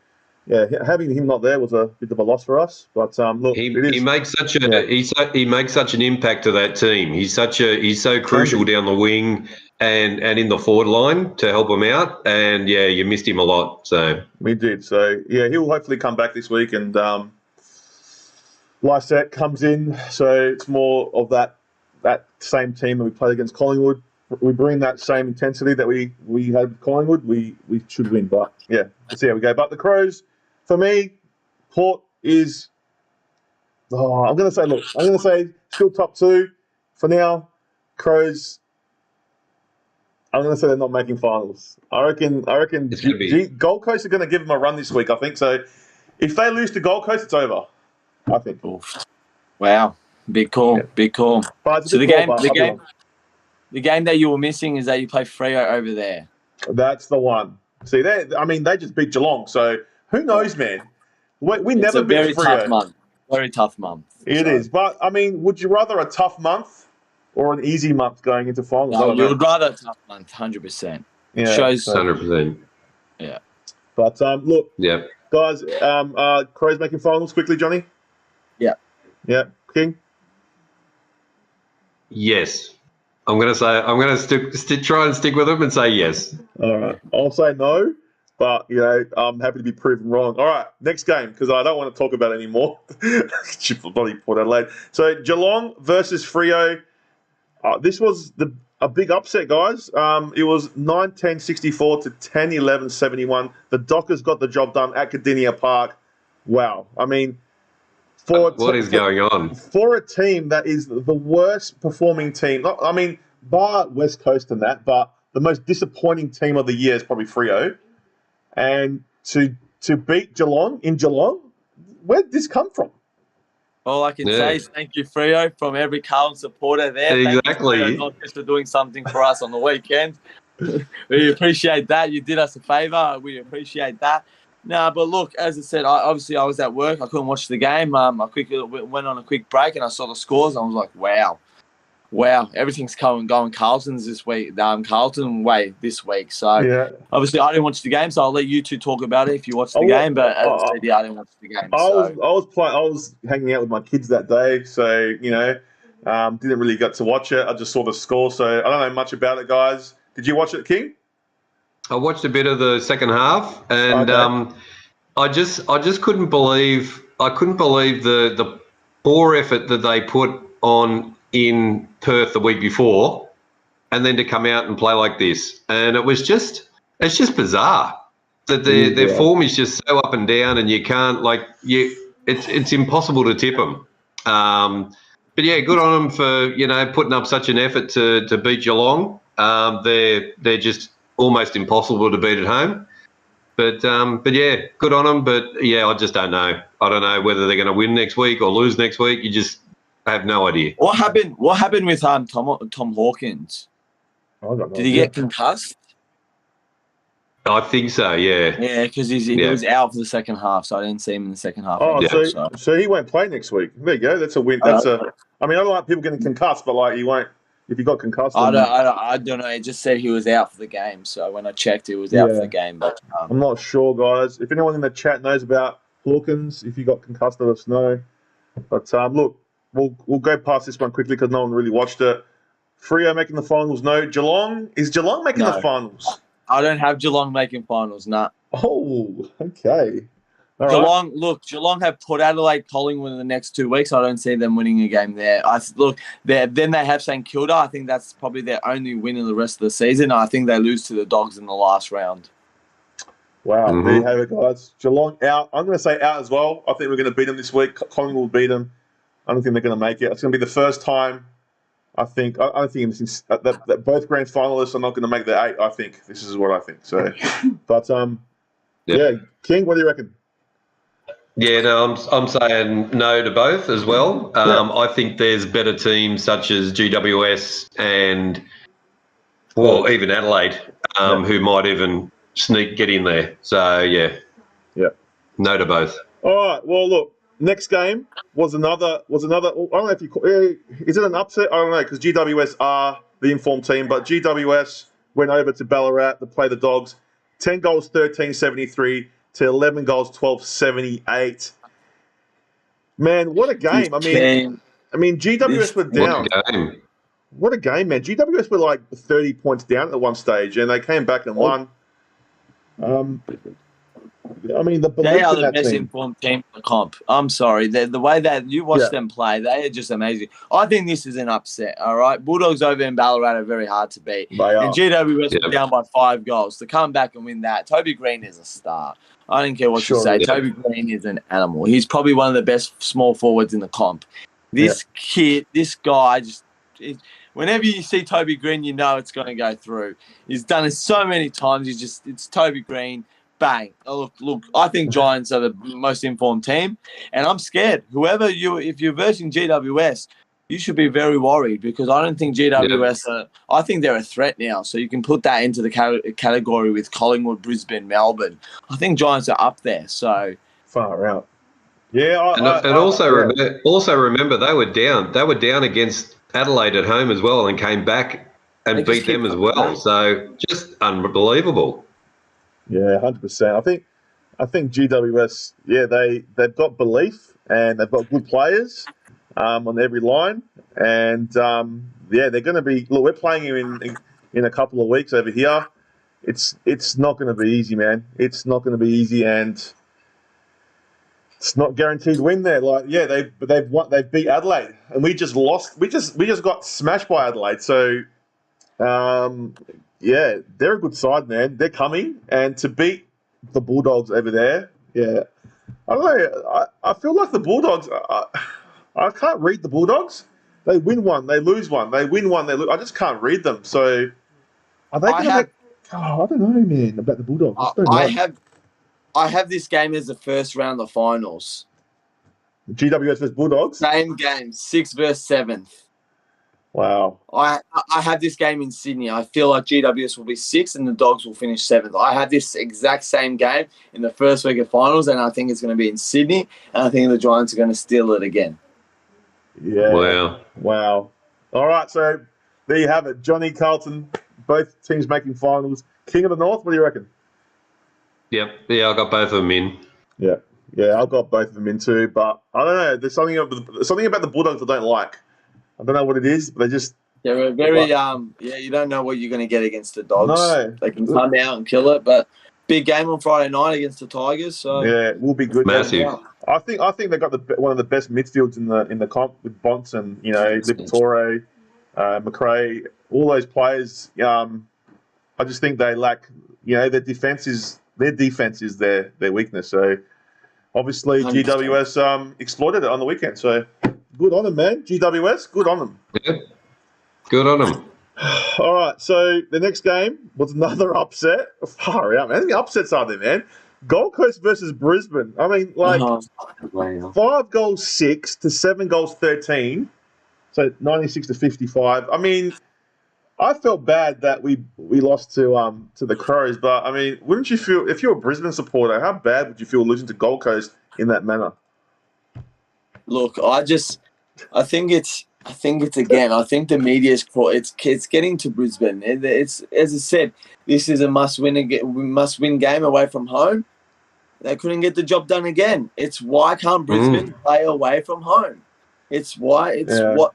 having him not there was a bit of a loss for us. But look, he makes such he makes such an impact to that team. He's so crucial down the wing and in the forward line to help him out. And you missed him a lot. So we did. So he'll hopefully come back this week. And Lysette comes in, so it's more of that same team that we played against Collingwood. We bring that same intensity that we had with Collingwood. We should win, but let's see how we go. But the Crows, for me, Port is. I'm going to say still top 2 for now. Crows. I'm going to say they're not making finals. I reckon Gold Coast are going to give them a run this week. I think so. If they lose to Gold Coast, it's over. I think. Wow, big call, big call. So the game that you were missing is that you play Freo over there. That's the one. See, they just beat Geelong. So who knows, man? We never beat Freo. Very tough month. It is. But, would you rather a tough month or an easy month going into finals? No, you would rather a tough month, 100%. Yeah, shows 100%. Yeah. But, look, yeah, guys, Crows making finals quickly, Johnny? Yeah. Yeah. King? Yes. I'm going to try and stick with them and say yes. All right. I'll say no, but, I'm happy to be proven wrong. All right. Next game, because I don't want to talk about it anymore. Bloody Port Adelaide. So, Geelong versus Freo. This was a big upset, guys. It was 9-10-64 to 10-11-71. The Dockers got the job done at Cardinia Park. Wow. What is going on? For a team that is the worst performing team, bar West Coast and that, but the most disappointing team of the year is probably Freo. And to beat Geelong in Geelong, where did this come from? All I can say is thank you, Freo, from every Carlton supporter there. Exactly. Thank you, Freo, not just for doing something for us on the weekend. We appreciate that. You did us a favour. We appreciate that. No, but look, as I said, I was at work. I couldn't watch the game. I quickly went on a quick break and I saw the scores and I was like, wow, everything's going Carlton's this week. Carlton way this week. So obviously I didn't watch the game, so I'll let you two talk about it if you watch the game. But as I said, I didn't watch the game. I was hanging out with my kids that day, so didn't really get to watch it. I just saw the score, so I don't know much about it, guys. Did you watch it, King? I watched a bit of the second half, and I just couldn't believe the poor effort that they put on in Perth the week before, and then to come out and play like this. And it's just bizarre that their form is just so up and down, and you can't it's impossible to tip them. But good on them for putting up such an effort to beat Geelong. They're just almost impossible to beat at home. But good on them. But I just don't know. I don't know whether they're going to win next week or lose next week. You just have no idea. What happened with Tom Hawkins? Did he get concussed? I think so. Yeah. Yeah, because he was out for the second half, so I didn't see him in the second half. Oh, Anyway, so he won't play next week. There you go. That's a win. Uh, I mean, I don't like people getting concussed, but like he won't. If he got concussed, I don't know. It just said he was out for the game, so when I checked, he was out for the game. But I'm not sure, guys. If anyone in the chat knows about Hawkins, if you got concussed, let us know. But look, we'll go past this one quickly because no one really watched it. Freo making the finals. No. Geelong making the finals? I don't have Geelong making finals. Nah. Oh, okay. All Geelong, right. Look, Geelong have Port Adelaide, Collingwood in the next 2 weeks. I don't see them winning a game there. Then they have St Kilda. I think that's probably their only win in the rest of the season. I think they lose to the Dogs in the last round. Wow, There you have it, guys. Geelong out. I'm going to say out as well. I think we're going to beat them this week. Collingwood will beat them. I don't think they're going to make it. It's going to be the first time. I think since that both grand finalists are not going to make the 8. I think this is what I think. So, but yeah, King, what do you reckon? Yeah, no, I'm saying no to both as well. I think there's better teams such as GWS and even Adelaide who might even get in there. So yeah, no to both. All right. Well, look, next game was another. I don't know if you is it an upset? I don't know because GWS are the informed team, but GWS went over to Ballarat to play the Dogs. 10 goals, 13.73 to 11 goals, 12.78. Man, what a game! I mean, GWS were down. What a game, man! GWS were like 30 points down at one stage, and they came back and won. I mean, they are the best informed team in the comp. I'm sorry. The way that you watch them play, they are just amazing. I think this is an upset, all right? Bulldogs over in Ballarat are very hard to beat. And GWS were down by 5 goals. To come back and win that, Toby Green is a star. I don't care what you say. Toby Green is an animal. He's probably one of the best small forwards in the comp. This guy, whenever you see Toby Green, you know it's going to go through. He's done it so many times. It's Toby Green. Bang. Oh, look, I think Giants are the most informed team, and I'm scared. If you're versing GWS, you should be very worried because I don't think GWS I think they're a threat now. So you can put that into the category with Collingwood, Brisbane, Melbourne. I think Giants are up there. So far out. Yeah, also remember they were down. They were down against Adelaide at home as well and came back and beat them as well. So just unbelievable. Yeah, 100%. I think GWS. Yeah, they've got belief and they've got good players on every line, and they're going to be. Look, we're playing you in a couple of weeks over here. It's not going to be easy, man. It's not going to be easy, and it's not guaranteed win there. Like, they've won. They've beat Adelaide, and we just lost. We just got smashed by Adelaide. So. Yeah, they're a good side, man. They're coming, and to beat the Bulldogs over there, I don't know. I feel like the Bulldogs. I can't read the Bulldogs. They win one, they lose one. They win one, they lose. I just can't read them. So, are they going to make? Oh, I don't know, man, about the Bulldogs. I have this game as the first round of the finals. GWS versus Bulldogs. Same game, 6th versus 7th. Wow. I have this game in Sydney. I feel like GWS will be 6th and the Dogs will finish 7th. I have this exact same game in the first week of finals, and I think it's going to be in Sydney, and I think the Giants are going to steal it again. Yeah. Wow. All right, so there you have it. Johnny, Carlton, both teams making finals. King of the North, what do you reckon? Yep. Yeah, I got both of them in. Yeah, I've got both of them in too, but I don't know. There's something about the Bulldogs I don't like. I don't know what it is, but they're very you don't know what you're going to get against the Dogs. No. They can come out and kill it, but big game on Friday night against the Tigers. So yeah, it will be good. Massive. I think they got one of the best midfields in the comp with Bonts and Liberatore, McRae, all those players. I just think they lack. Their defense is their weakness. So obviously 100%. GWS exploited it on the weekend. So. Good on them, man. GWS, good on them. Yeah, good on them. All right, so the next game was another upset. Far out, man. How many upsets are there, man? Gold Coast versus Brisbane. I mean, 5 goals 6 to 7 goals 13. So 96 to 55. I mean, I felt bad that we lost to the Crows, but I mean, wouldn't you feel if you're a Brisbane supporter, how bad would you feel losing to Gold Coast in that manner? Look, I think it's again. I think the media's it's getting to Brisbane. It's as I said, this is a must-win game away from home. They couldn't get the job done again. It's why can't Brisbane play away from home? It's why it's Yeah. what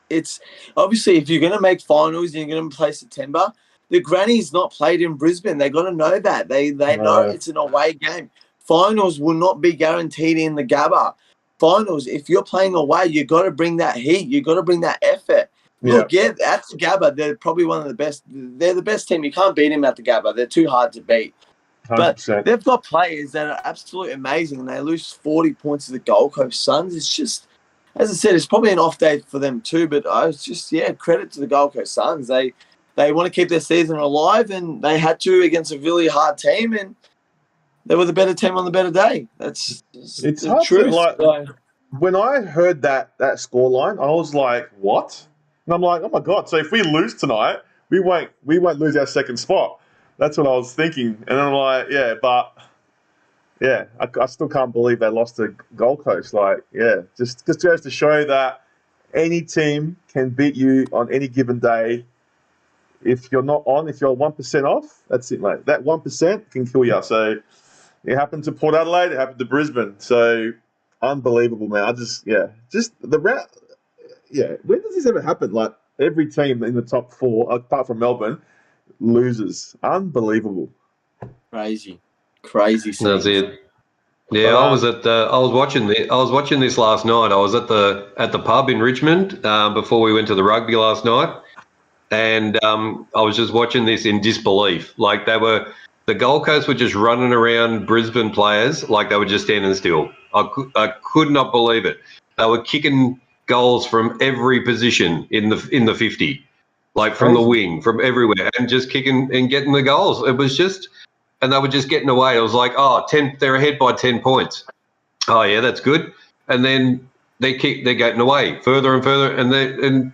it's obviously if you're going to make finals and you're going to play September, the granny's not played in Brisbane. They got to know that. They know it's an away game. Finals will not be guaranteed in the Gabba. Finals, if you're playing away, you got to bring that heat. You got to bring that effort. Look, at the Gabba, they're probably one of the best. They're the best team. You can't beat them at the Gabba. They're too hard to beat. 100%. But they've got players that are absolutely amazing, and they lose 40 points to the Gold Coast Suns. It's just, as I said, it's probably an off day for them too. But I was just, credit to the Gold Coast Suns. They want to keep their season alive, and they had to against a really hard team, and they were the better team on the better day. It's the truth. When I heard that scoreline, I was like, "What?" And I'm like, "Oh my god!" So if we lose tonight, we won't lose our second spot. That's what I was thinking, and I'm like, I still can't believe they lost to Gold Coast. Just goes to show that any team can beat you on any given day. If you're not on, if you're 1% off, that's it, mate. That 1% can kill you. So it happened to Port Adelaide, it happened to Brisbane. So unbelievable, man. Just the round. Yeah, when does this ever happen? Like every team in the top 4, apart from Melbourne, loses. Unbelievable. Crazy. That's it. Yeah, I was watching this last night. I was at the pub in Richmond before we went to the rugby last night, and I was just watching this in disbelief. Like the Gold Coast were just running around Brisbane players like they were just standing still. I could not believe it. They were kicking goals from every position in the 50, like from the wing, from everywhere, and just kicking and getting the goals. It was just, and they were just getting away. It was like, 10, they're ahead by 10 points. Oh yeah, that's good. And then they're getting away further and further, and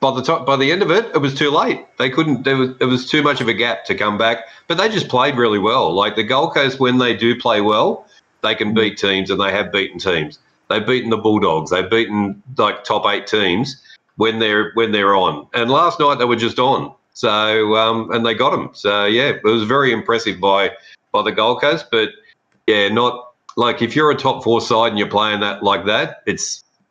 by the end of it, it was too late. They couldn't. It was too much of a gap to come back. But they just played really well. Like the Gold Coast, when they do play well, they can beat teams, and they have beaten teams. They've beaten the Bulldogs. They've beaten like top 8 teams when they're on. And last night they were just on. So and they got them. So yeah, it was very impressive by the Gold Coast. But yeah, not like if you're a top 4 side and you're playing that like that,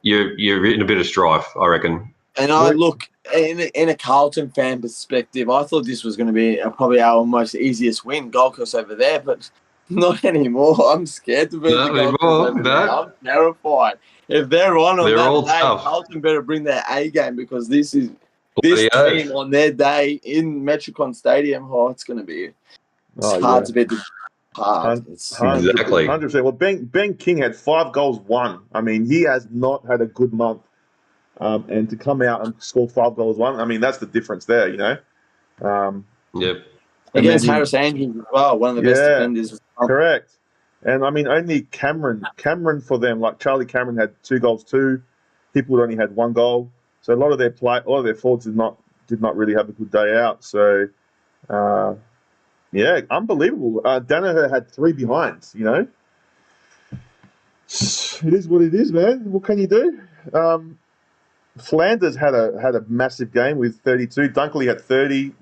you're in a bit of strife, I reckon. And I look in a Carlton fan perspective, I thought this was going to be probably our most easiest win, Gold Coast over there, but not anymore. I'm scared to beat the Gold Coast over there. I'm terrified. If they're on that day, Carlton better bring their A game because this team on their day in Metricon Stadium. It's going to be hard to beat. Exactly. 100%. Well, Ben King had 5 goals, 1. I mean, he has not had a good month. And to come out and score 5 goals, 1, I mean, that's the difference there, you know? Yep. Against Harris Andrews as well, one of the best defenders. Correct. And I mean, only Cameron for them, like Charlie Cameron had 2 goals, 2. People only had 1 goal. So a lot of their forwards did not really have a good day out. So, unbelievable. Danaher had 3 behinds, you know? It is what it is, man. What can you do? Flanders had a massive game with 32. Dunkley had 30.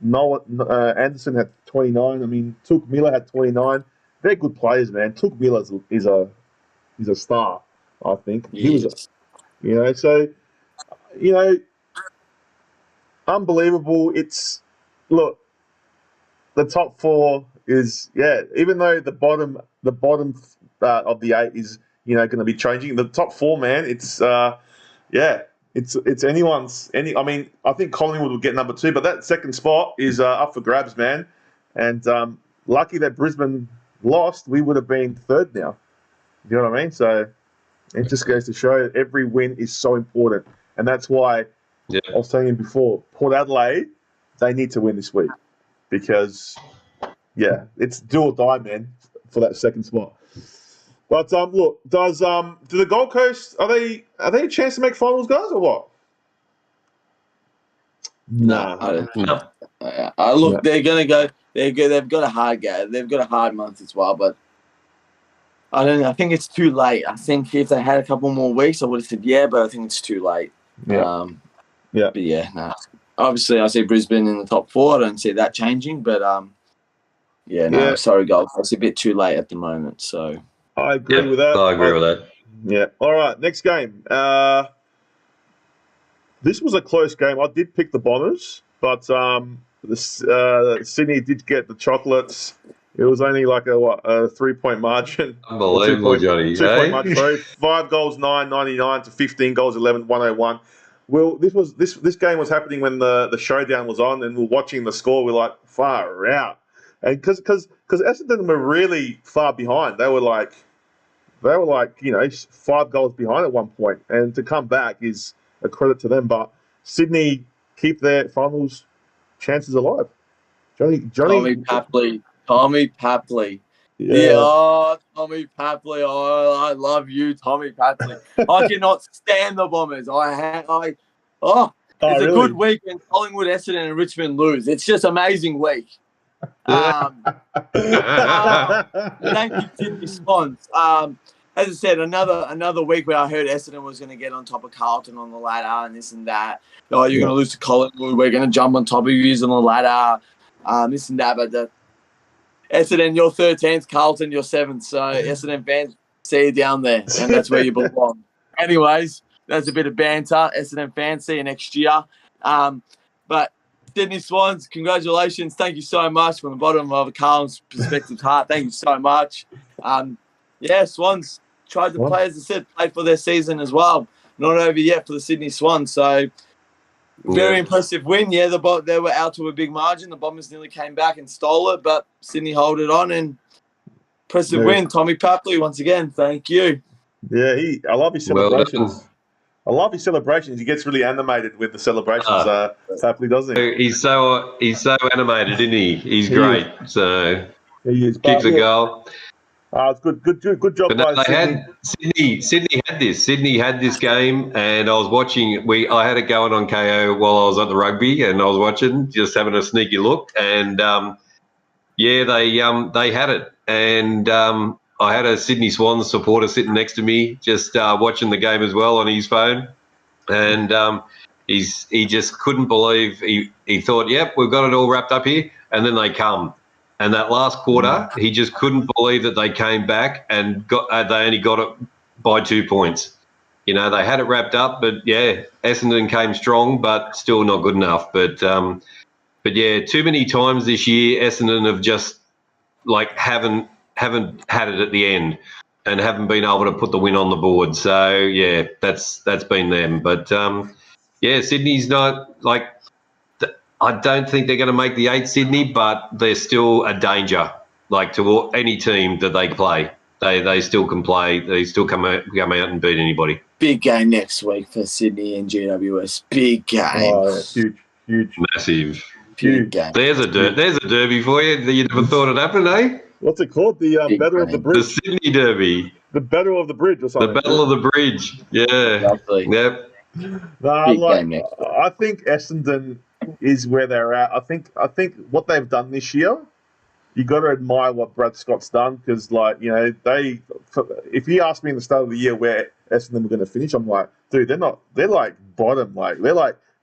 Anderson had 29. I mean, Took Miller had 29. They're good players, man. Took Miller is a star, I think. He was, unbelievable. The top 4 is even though the bottom of the 8 is going to be changing. The top 4, man, it's anyone's. I mean, I think Collingwood will get number 2, but that second spot is up for grabs, man. And lucky that Brisbane lost, we would have been 3rd now. You know what I mean? So it just goes to show every win is so important, and that's why I was telling you before. Port Adelaide, they need to win this week because it's do or die, man, for that second spot. But look, do the Gold Coast are they a chance to make finals, guys, or what? Nah. I don't. No. Look, Yeah. they're gonna go. They've got a hard game. They've got a hard month as well, but I don't know. I think it's too late. I think if they had a couple more weeks, I would have said yeah, but I think it's too late. Yeah. But yeah, no. Obviously, I see Brisbane in the top 4. I don't see that changing, but Yeah. sorry, Gold Coast, a bit too late at the moment. So I agree with that. I agree with that. Yeah. All right. Next game. This was a close game. I did pick the Bombers, but Sydney did get the chocolates. It was only like a 3-point margin. Unbelievable, Johnny. 2-point margin. Sorry, 5 goals, 9.99 to 15 goals, 11.101. Well, this game was happening when the showdown was on, and we're watching the score. We're like, far out, and because Essendon were really far behind. They were like 5 goals behind at one point, and to come back is a credit to them. But Sydney keep their finals chances alive. Johnny. Tommy Papley. Yeah, Tommy Papley. Oh, I love you, Tommy Papley. I cannot stand the Bombers. It's a good week when Collingwood, Essendon, and Richmond lose. It's just amazing week. Thank you, Sydney Swans. As I said, another week where I heard Essendon was going to get on top of Carlton on the ladder and this and that. Oh, you're going to lose to Collingwood. We're going to jump on top of you on the ladder. This and that, but Essendon, you're 13th, Carlton, you're 7th. So Essendon fans, see you down there, and that's where you belong. Anyways, that's a bit of banter. Essendon fans, see you next year. But Sydney Swans, congratulations. Thank you so much from the bottom of a Carlton's perspective heart. Thank you so much. Swans tried to play, as I said, played for their season as well. Not over yet for the Sydney Swans. So very impressive win. Yeah, they were out to a big margin. The Bombers nearly came back and stole it, but Sydney held it on, and impressive win. Tommy Papley, once again, thank you. Yeah, I love his celebrations. He gets really animated with the celebrations. Papley, doesn't he? He's so animated, isn't he? He's great. So he is. Kicks a goal. It's good job by Sydney. Sydney had this game, and I was watching. I had it going on KO while I was at the rugby, and I was watching, just having a sneaky look, and they had it, and I had a Sydney Swans supporter sitting next to me, just watching the game as well on his phone, and he just couldn't believe. He thought, "Yep, we've got it all wrapped up here," and then they come. And that last quarter, he just couldn't believe that they came back and they only got it by 2 points. They had it wrapped up, but Essendon came strong, but still not good enough. But too many times this year, Essendon have just haven't had it at the end and haven't been able to put the win on the board. So that's been them. But Sydney's not I don't think they're going to make the 8 Sydney, but they're still a danger, to any team that they play. They still can play. They still come out and beat anybody. Big game next week for Sydney and GWS. Big game. Oh, huge. Massive. Huge game. There's a derby for you that you never thought it happened, eh? What's it called? The Battle of the Bridge. The Sydney Derby. The Battle of the Bridge or something. The Battle of the Bridge. Yeah. Lovely. Yep. I think Essendon is where they're at. I think what they've done this year, you got to admire what Brad Scott's done, because if you asked me in the start of the year where Essendon were going to finish, I'm like, dude, they're bottom, they're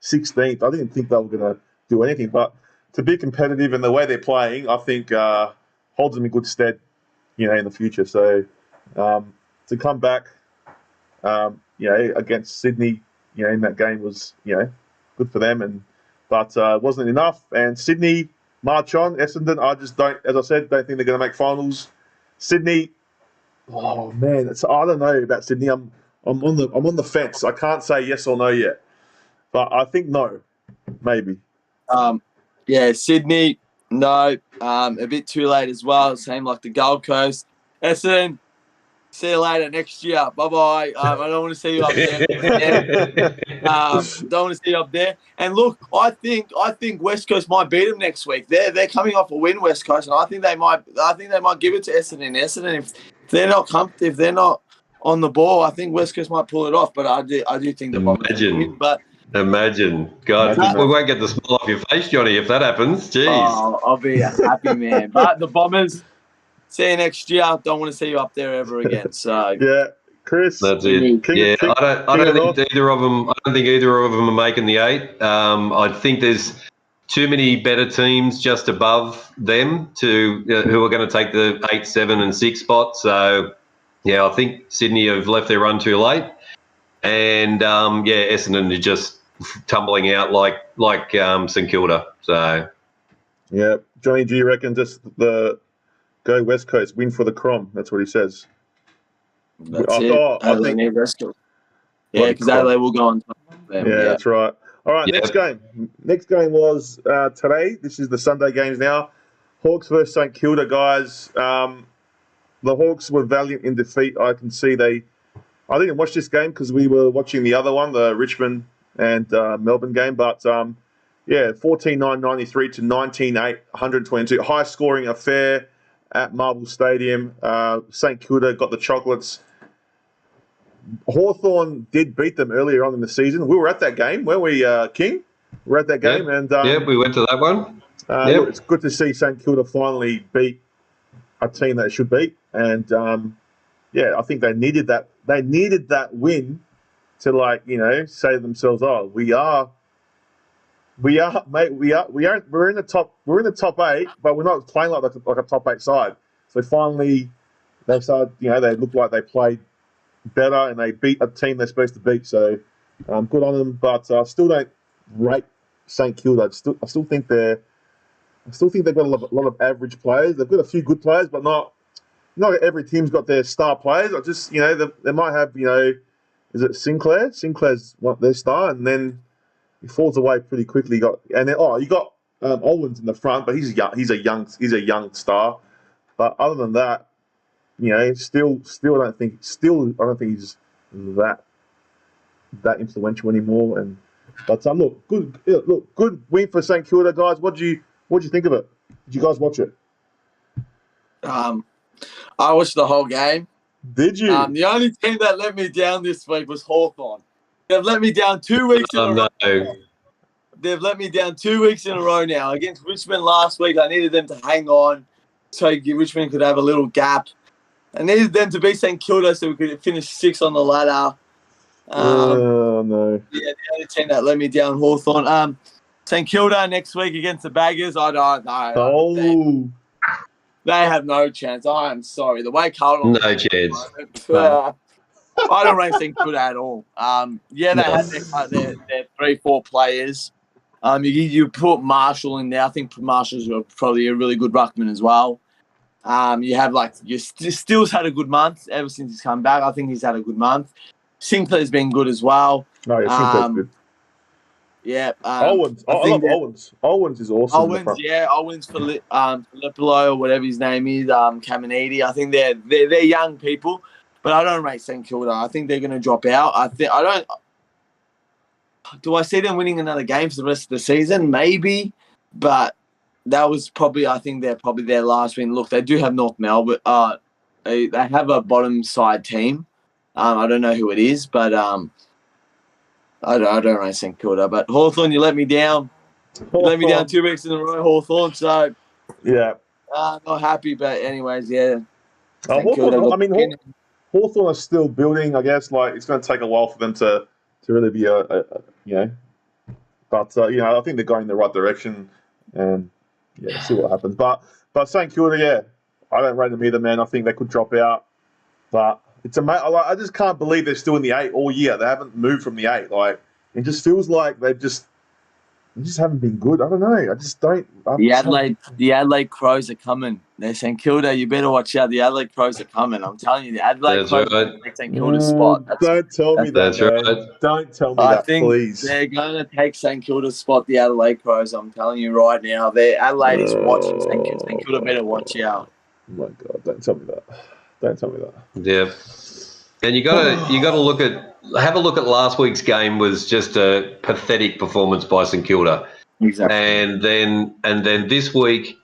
16th. I didn't think they were going to do anything, but to be competitive in the way they're playing, I think holds them in good stead, in the future. So to come back, against Sydney, in that game was, good for them, but it wasn't enough. And Sydney march on. Essendon, I just don't think they're going to make finals. Sydney, oh man, I don't know about Sydney. I'm on the fence. I can't say yes or no yet, but I think no, maybe. Sydney, no, a bit too late as well. Same like the Gold Coast. Essendon, see you later next year. Bye-bye. I don't want to see you up there. Don't want to see you up there. And look, I think West Coast might beat them next week. They're coming off a win, West Coast, and I think they might give it to Essendon. Essendon, if they're not on the ball, I think West Coast might pull it off. But I do think the Bombers will win. But Imagine. God, Imagine we that. won't get the smile off your face, Johnny, if that happens. Jeez. Oh, I'll be a happy man. But the Bombers, see you next year. Don't want to see you up there ever again. So Yeah, Chris. That's it. King I of don't North. think either of them. I don't think either of them are making the 8. I think there's too many better teams just above them to who are going to take the 8, 7, and 6 spot. So yeah, I think Sydney have left their run too late, and Essendon are just tumbling out like St Kilda. So Yeah, Johnny G reckon just the go West Coast, win for the Crom. That's what he says. that's I it. think need rescue. Yeah, because Adelaide will go on top of them. Yeah, that's right. All right, Yeah. next game. Next game was today. This is the Sunday games now. Hawks versus St Kilda, guys. The Hawks were valiant in defeat. I can see I didn't watch this game because we were watching the other one, the Richmond and Melbourne game. But 14-9-93 to 19-8, 122. High scoring affair at Marvel Stadium. St Kilda got the chocolates. Hawthorn did beat them earlier on in the season. We were at that game, weren't we, King? We were at that game. Yep. And we went to that one. look, it's good to see St Kilda finally beat a team that it should beat. And, I think they needed that. They needed that win to, say to themselves, "Oh, we're in the top 8, but we're not playing like a top 8 side." So finally, they started. They looked like they played better and they beat a team they're supposed to beat. So good on them, but I still don't rate St Kilda. I still think they've got a lot of average players. They've got a few good players, but not every team's got their star players. I just they might have is it Sinclair? Sinclair's their star, and then he falls away pretty quickly. You got Owens in the front, but he's a young star. But other than that, still I don't think he's that influential anymore. But good win for St Kilda, guys. What do you think of it? Did you guys watch it? I watched the whole game. Did you? The only team that let me down this week was Hawthorn. They've let me down 2 weeks in a row. No. They've let me down 2 weeks in a row now. Against Richmond last week, I needed them to hang on so Richmond could have a little gap. I needed them to beat St Kilda so we could finish 6th on the ladder. No. Yeah, the only team that let me down, Hawthorn. St Kilda next week against the Baggers, I don't know. Oh. They have no chance. I am sorry. The way Carlton... No chance. I don't rate St Kilda at all. They had their 3-4 players. You put Marshall in there. I think Marshall's probably a really good ruckman as well. You have Steele's had a good month ever since he's come back. I think he's had a good month. Sinclair's been good as well. No, yeah, Sinclair's good. Yeah. Owens. I love Owens. Owens is awesome. Owens Filippo or whatever his name is. Caminiti. I think they're young people, but I don't rate St Kilda. I think they're going to drop out. Do I see them winning another game for the rest of the season? Maybe, but that was I think they're probably their last win. Look, they do have North Melbourne. They have a bottom side team. I don't know who it is, but I don't rate St Kilda. But Hawthorn, you let me down. You let me down 2 weeks in a row, Hawthorn. So yeah, not happy. But anyways, yeah. Hawthorn are still building. I guess it's going to take a while for them to really be But I think they're going in the right direction, and see what happens. But St Kilda, I don't rate them either, man. I think they could drop out, but I just can't believe they're still in the 8 all year. They haven't moved from the 8. It just feels like they just haven't been good. I don't know. I just don't. The Adelaide Crows are coming. They're St Kilda. You better watch out. The Adelaide Crows are coming. I'm telling you, the Adelaide Crows are take St Kilda's spot. Don't tell me that. That's right. Don't tell me that, please. They're going to take St Kilda's spot. The Adelaide Crows. I'm telling you right now. Adelaide is watching St Kilda. St Kilda better watch out. Oh my God! Don't tell me that. Don't tell me that. Yeah. And you got to have a look at last week's game. Was just a pathetic performance by St Kilda. Exactly. And then this week,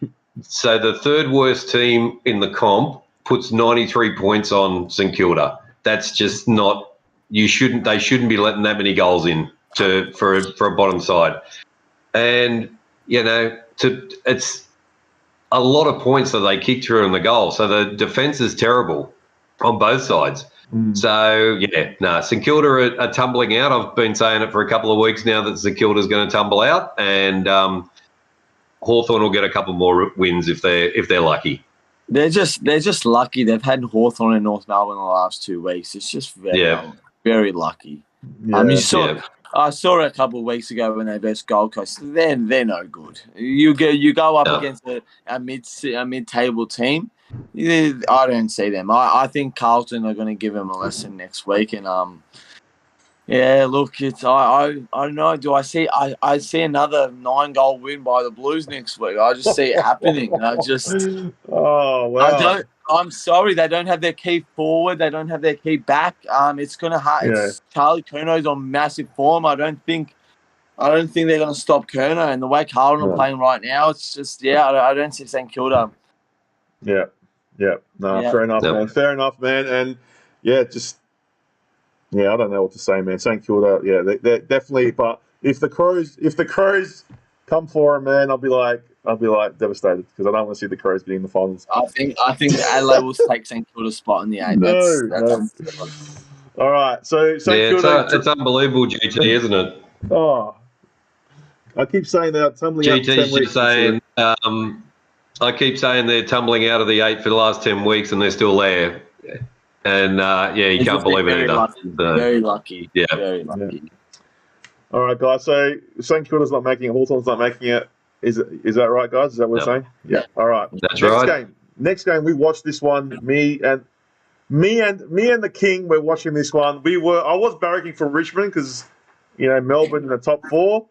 so the third worst team in the comp puts 93 points on St Kilda. That's just not. They shouldn't be letting that many goals in. for a bottom side, and it's a lot of points that they kick through in the goal. So the defence is terrible on both sides. So, St Kilda are tumbling out. I've been saying it for a couple of weeks now that St Kilda's going to tumble out, and Hawthorn will get a couple more wins if they're lucky. They're just lucky. They've had Hawthorn and North Melbourne the last 2 weeks. It's just very lucky. Yeah. I saw it a couple of weeks ago when they versed Gold Coast. They're no good. You go up against a mid-table team. I don't see them. I think Carlton are going to give them a lesson next week. And look, it's I don't know. Do I see? I see another 9-goal win by the Blues next week. I just see it happening. Oh wow! I'm sorry, they don't have their key forward. They don't have their key back. It's going to hurt. Yeah. Charlie Curno's on massive form. I don't think they're going to stop Curno. And the way Carlton are playing right now, it's just I don't see St Kilda. Yeah. No, fair enough, man. Fair enough, man. And I don't know what to say, man. St Kilda, they're definitely. But if the Crows come for them, man, I'll be like devastated because I don't want to see the Crows be in the finals. I think Adelaide will take St Kilda's spot in the 8. No. All right, so St Kilda. It's unbelievable, GT, isn't it? Oh, I keep saying that tumbling out. GT's just saying. I keep saying they're tumbling out of the 8 for the last 10 weeks, and they're still there. And you can't believe it either. Very lucky. Yeah. Very lucky. All right, guys. So St Kilda's not making it. Hawthorn's not making it. Is that right, guys? Is that what we're saying? Yeah. All right. That's right. Next game. We watched this one. Me and the King. We're watching this one. I was barracking for Richmond because Melbourne in the top 4.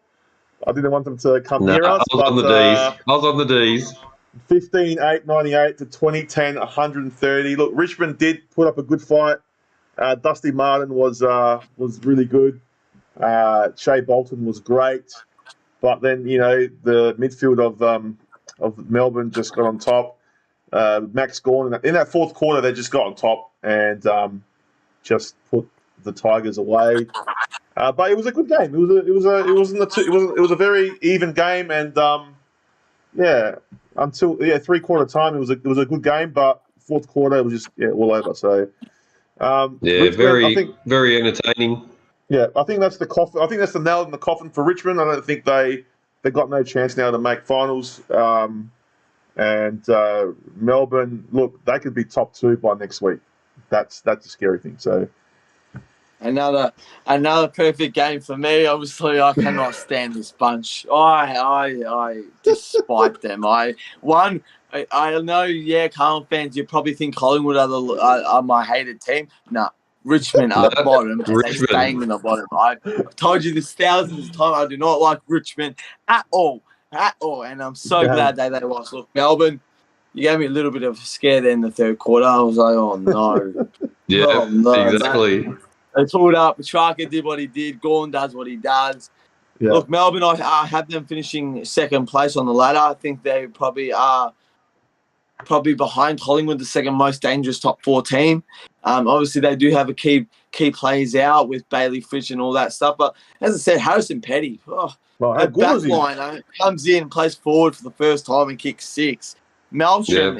I didn't want them to come near us. I was on the D's. 15-8, 98 to 20-10, 130. Look, Richmond did put up a good fight. Dusty Martin was really good. Shea Bolton was great. But then, the midfield of Melbourne just got on top. Max Gawn, in that fourth quarter, they just got on top and just put the Tigers away. But it was a good game. It was a very even game, and until 3/4 time, it was a good game. But fourth quarter, it was just all over. So Richmond, very entertaining. Yeah, I think that's the coffin. I think that's the nail in the coffin for Richmond. I don't think they got no chance now to make finals. And Melbourne, look, they could be top 2 by next week. That's a scary thing. So another perfect game for me. Obviously, I cannot stand this bunch. I despite them. I know, Carlton fans, you probably think Collingwood are my hated team. No. Richmond are bottom. They're staying in the bottom. I've told you this thousands of times. I do not like Richmond at all. And I'm so glad they lost. Look, Melbourne, you gave me a little bit of a scare there in the third quarter. I was like, oh, no. Exactly. They pulled up. Petrarca did what he did. Gawn does what he does. Yeah. Look, Melbourne, I have them finishing second place on the ladder. I think they probably are behind Collingwood, the second most dangerous top 4 team. Obviously, they do have a key players out with Bailey Fitch and all that stuff. But as I said, Harrison Petty, the back line comes in, plays forward for the first time and kicks 6. Melcham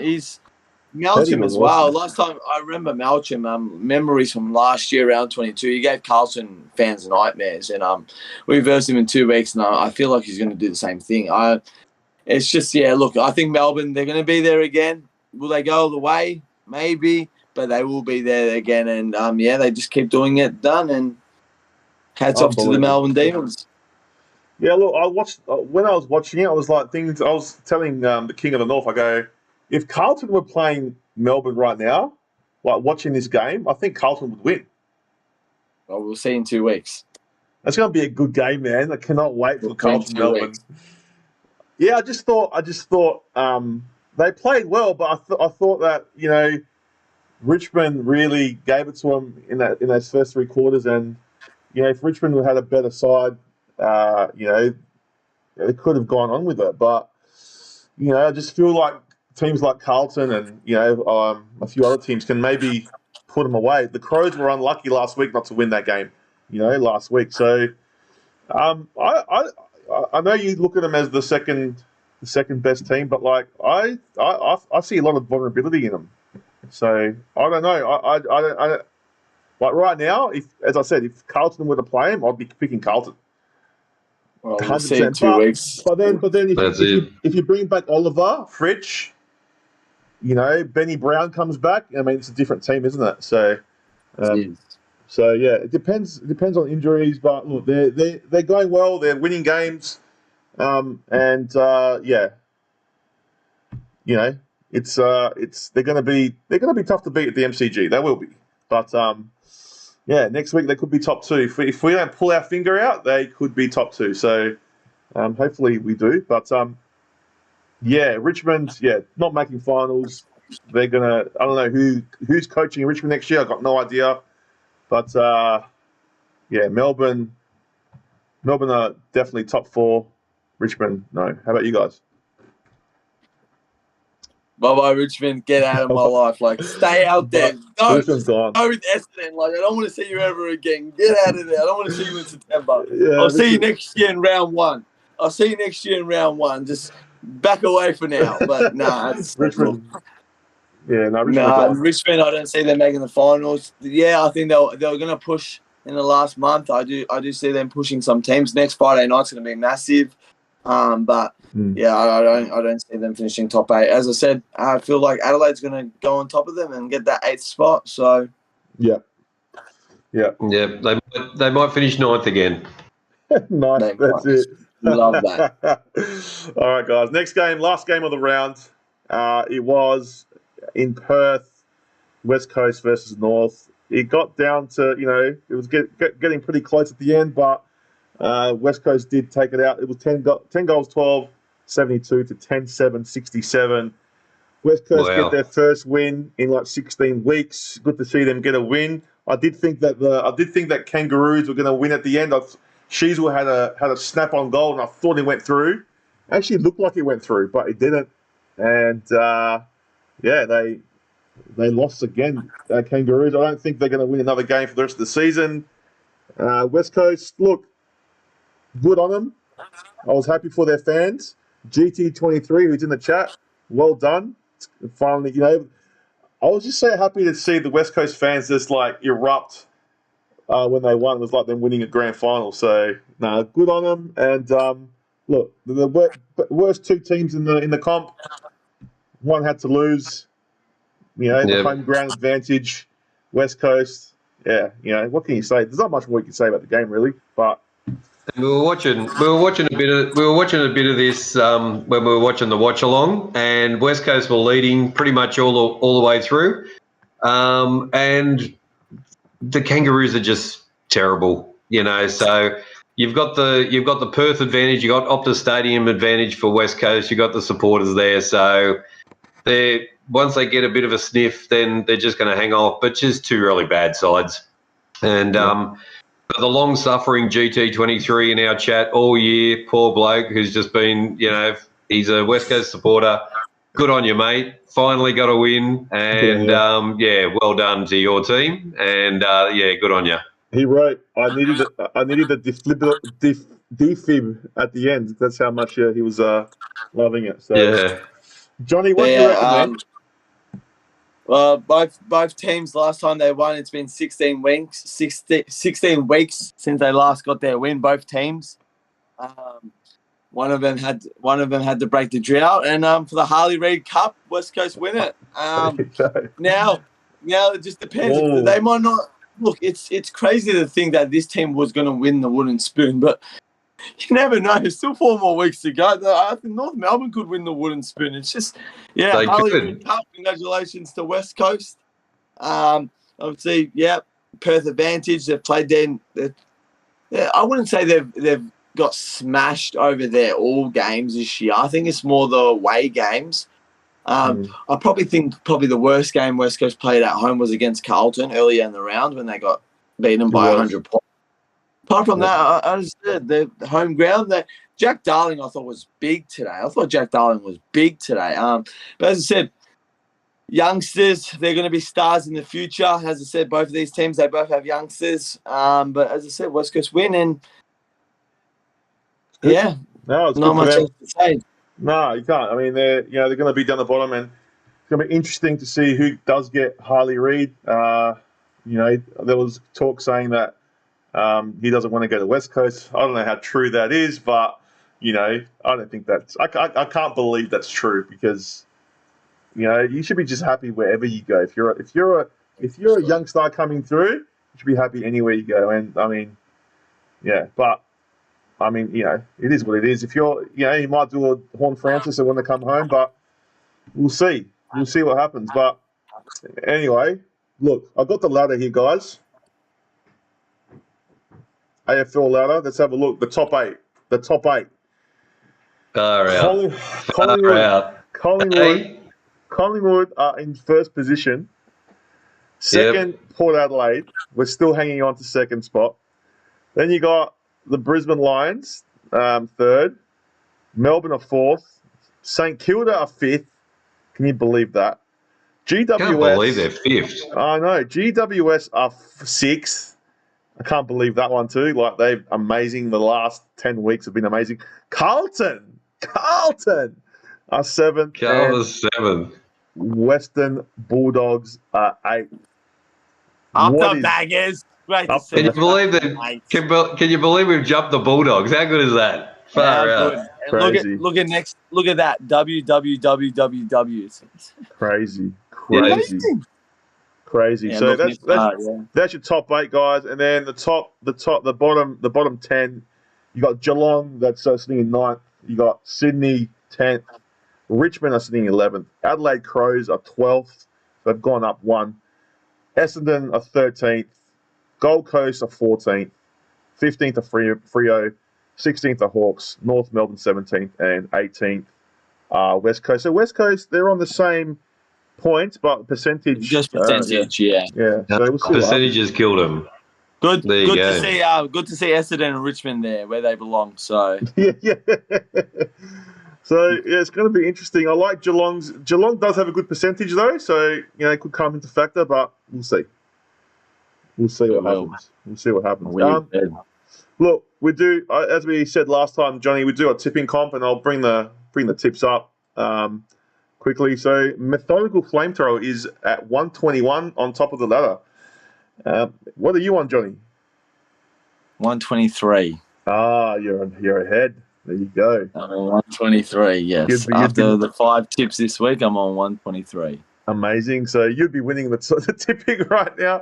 as well. Awesome. Last time I remember Melcham, memories from last year, round 22. He gave Carlton fans nightmares, and we versed him in 2 weeks, and I feel like he's going to do the same thing. It's just, look, I think Melbourne, they're going to be there again. Will they go all the way? Maybe, but they will be there again. And, they just keep doing it done. And hats off to the Melbourne Demons. Yeah, look, I watched when I was watching it, I was telling the King of the North, I go, if Carlton were playing Melbourne right now, like watching this game, I think Carlton would win. Well, we'll see in 2 weeks. That's going to be a good game, man. I cannot wait for Carlton Melbourne. Yeah, I just thought they played well, but I thought that Richmond really gave it to them in those first 3 quarters, and if Richmond had a better side, they could have gone on with it. But I just feel like teams like Carlton and a few other teams can maybe put them away. The Crows were unlucky last week not to win that game, last week. So I know you look at them as the second best team, but like I see a lot of vulnerability in them. So I don't know. I don't like right now. If, as I said, if Carlton were to play him, I'd be picking Carlton. Well, we'll 100%. see in 2 weeks. But then That's it. if you bring back Oliver, Fritsch, you know, Benny Brown comes back. I mean, it's a different team, isn't it? So, yeah, it depends. It depends on injuries, but look, they're going well. They're winning games, yeah, you know, it's they're going to be tough to beat at the MCG. They will be, but yeah, next week they could be top two. If we don't pull our finger out, they could be top two. So hopefully we do. But yeah, Richmond, yeah, not making finals. They're gonna. I don't know who's coaching Richmond next year. I've got no idea. But yeah, Melbourne are definitely top four. Richmond, no. How about you guys? Bye-bye, Richmond. Get out of my life. Like, stay out there. No, Richmond's gone. go with Essendon. Like, I don't want to see you ever again. Get out of there. I don't want to see you in September. Yeah, I'll see you next year in round one. Just back away for now. But nah, it's Richmond. Yeah, no, Richmond. Nah, Richmond, I don't see them making the finals. Yeah, I think they're going to push in the last month. I do see them pushing some teams. Next Friday night's going to be massive. But yeah, I don't see them finishing top 8. As I said, I feel like Adelaide's going to go on top of them and get that 8th spot. So yeah. They might finish 9th again. Nice, that's it. Love that. All right, guys. Next game, last game of the round. It was in Perth, West Coast versus North. It got down to, you know, it was getting pretty close at the end, but West Coast did take it out. It was 10 goals, 12, 72 to 10-7, 67. West Coast get their first win in like 16 weeks. Good to see them get a win. I did think that Kangaroos were going to win at the end. Sheasel had a snap-on goal, and I thought it went through. Actually, it looked like it went through, but it didn't. And yeah, they lost again. Kangaroos. I don't think they're going to win another game for the rest of the season. West Coast, look, good on them. I was happy for their fans. GT23, who's in the chat, well done. Finally, you know, I was just so happy to see the West Coast fans just like erupt when they won. It was like them winning a grand final. So, no, good on them. And look, the worst two teams in the comp. One had to lose. You know, the home ground advantage. West Coast. Yeah, you know, what can you say? There's not much more you can say about the game, really. But we were watching a bit of this when we were watching the watch along, and West Coast were leading pretty much all the way through, and the Kangaroos are just terrible, you know. So you've got the Perth advantage, you got Optus Stadium advantage for West Coast, you got the supporters there, so once they get a bit of a sniff, then they're just going to hang off. But just two really bad sides, and the long-suffering GT23 in our chat all year, poor bloke who's just been, you know, he's a West Coast supporter. Good on you, mate. Finally got a win, and yeah, well done to your team, and yeah, good on you. He wrote, "I needed a defib at the end." That's how much he was loving it. So, yeah, Johnny, what do you reckon, man? Well, both teams last time they won, it's been 16 weeks. 16 weeks since they last got their win. Both teams. One of them had to break the drought, and for the Harley Reid Cup, West Coast win it. Now it just depends. Whoa. They might not. Look, it's crazy to think that this team was going to win the wooden spoon, but you never know. There's still 4 more weeks to go. I think North Melbourne could win the wooden spoon. It's just, yeah, they Harley could. Reid Cup. Congratulations to West Coast. Obviously, yeah, Perth advantage. They've played there. I wouldn't say they've got smashed over there all games this year. I think it's more the away games. I probably think the worst game West Coast played at home was against Carlton earlier in the round when they got beaten by 100 points. Apart from that, I just said the home ground. Jack Darling, I thought was big today. But as I said, youngsters, they're going to be stars in the future. As I said, both of these teams, they both have youngsters. But as I said, West Coast win, and Yeah, No, it's not good for much them. else to say. No, you can't. I mean, they're going to be down the bottom, and it's going to be interesting to see who does get Harley Reid. There was talk saying that he doesn't want to go to West Coast. I don't know how true that is, but I don't think that's. I can't believe that's true because you should be just happy wherever you go. If you're a young star coming through, you should be happy anywhere you go. And I mean, yeah, but. I mean, it is what it is. If you might do a Horn Francis and want to come home, but we'll see. We'll see what happens. But anyway, look, I've got the ladder here, guys. AFL ladder. Let's have a look. The top eight. The top eight. Far out. Collingwood. out. Collingwood. Hey? Collingwood are in first position. Second, Port Adelaide. We're still hanging on to second spot. Then you got the Brisbane Lions, third. Melbourne are fourth. St Kilda are fifth. Can you believe that? GWS. Can't believe they're fifth. I know. GWS are sixth. I can't believe that one too. Like, they're amazing. The last 10 weeks have been amazing. Carlton are seventh. Carlton's seventh. Western Bulldogs are eighth. Up What the is- baggers. Great to Up see Can you you, believe mate. that? Can you believe we've jumped the Bulldogs? How good is that? Far How out. good. And Crazy. look at next. Look at that. WWWWW. Crazy. Amazing. Crazy. Yeah, So look that's next part, yeah. that's your top eight guys, and then the bottom 10. You got Geelong that's sitting in ninth. You got Sydney 10th. Richmond are sitting in 11th. Adelaide Crows are 12th. They've gone up one. Essendon are 13th. Gold Coast are 14th. 15th are Freo. 16th are Hawks. North Melbourne 17th and 18th are West Coast. So West Coast, they're on the same points, but percentage. Just percentage, yeah. Yeah. So we'll see what Percentages killed them. Good. There you Good go. to see. Good to see Essendon and Richmond there where they belong. So yeah. So yeah, it's going to be interesting. I like Geelong's. Geelong does have a good percentage though, so it could come into factor, but we'll see. We'll see what happens. We'll see what happens. Look, we do as we said last time, Johnny. We do a tipping comp, and I'll bring the tips up quickly. So Methodical Flamethrower is at 121 on top of the ladder. What are you on, Johnny? 123. You're ahead. There you go. I'm on 123. Yes. After the 5 tips this week, I'm on 123. Amazing. So you'd be winning the tipping right now.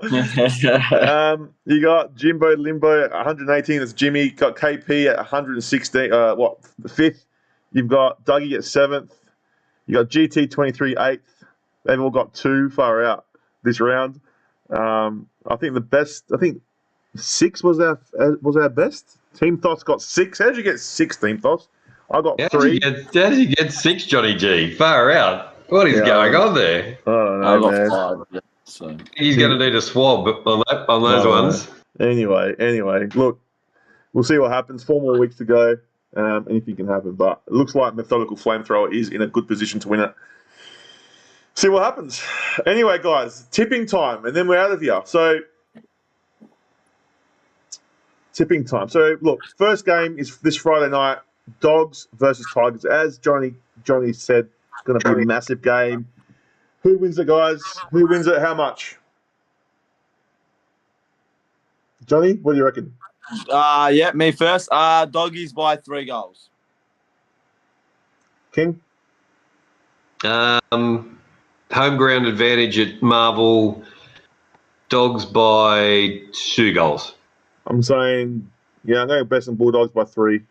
You got Jimbo Limbo at 118. That's Jimmy. Got KP at 116. Fifth? You've got Dougie at 7th. You got GT 23 8th. They've all got 2 far out this round. I think the best. I think 6 was our best. Team Thoughts got 6. How did you get 6, Team Thoughts? I got 3. How did you get 6, Johnny G? Far out. What is going on there? I don't know, I got man. 5. Yeah, so He's going to need a swab on those ones. Anyway, look, we'll see what happens. 4 more weeks to go. Anything can happen, but it looks like Methodical Flamethrower is in a good position to win it. See what happens. Anyway, guys, tipping time, and then we're out of here. So, tipping time. So, look, first game is this Friday night, Dogs versus Tigers. As Johnny said, it's going to be a massive game. Who wins it, guys? Who wins it? How much? Johnny, what do you reckon? Me first. Doggies by 3 goals. King? Home ground advantage at Marvel. Dogs by 2 goals. I'm saying, I'm going best and Bulldogs by 3.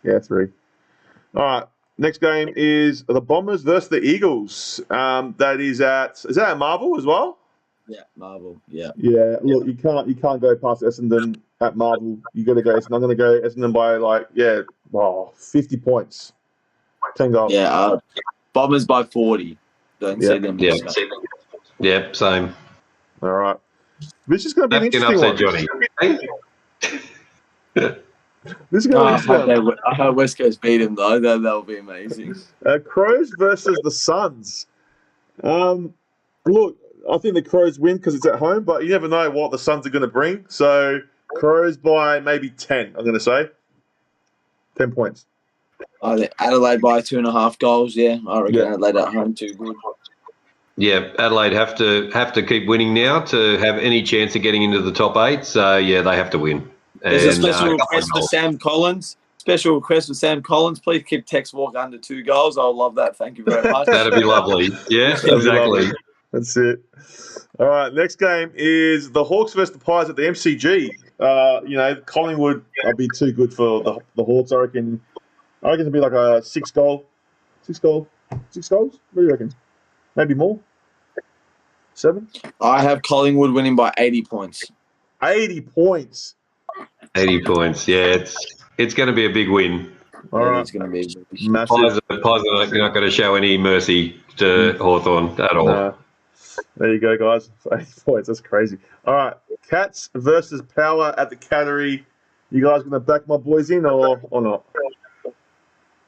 Yeah, 3. All right. Next game is the Bombers versus the Eagles. That is that at Marvel as well? Yeah, Marvel. Yeah. Yeah. Look, you can't go past Essendon at Marvel. You got to go Essendon. I'm going to go Essendon by 50 points. 10 goals. Yeah. Bombers by 40. Don't see them. Yeah. Yep. Same. All right. This is going to be an Napkin interesting upset, one. Johnny. This is going to be an interesting one. I hope West Coast beat him though. That'll be amazing. Crows versus the Suns. Look, I think the Crows win because it's at home, but you never know what the Suns are going to bring. So Crows by maybe 10, I'm going to say. 10 points. I think Adelaide by 2.5 goals. Yeah, I reckon Yeah. Adelaide at home too good. Yeah, Adelaide have to keep winning now to have any chance of getting into the top 8. So yeah, they have to win. There's a And, special couple of request for goals. Sam Collins. Special request for Sam Collins. Please keep Tex Walker under 2 goals. I would love that. Thank you very much. That'd be lovely. Yeah, That'd be exactly. lovely. That's it. All right, next game is the Hawks versus the Pies at the MCG. Collingwood will be too good for the Hawks. I reckon it'll be like a 6 goals. What do you reckon? Maybe more? 7? I have Collingwood winning by 80 points. 80 points. 80 points. Yeah, it's going to be a big win. All Yeah, right, it's going to be massive. Pies are not going to show any mercy to Hawthorn at all. Nah. There you go, guys. 80 points. That's crazy. All right, Cats versus Power at the Cattery. You guys going to back my boys in or not?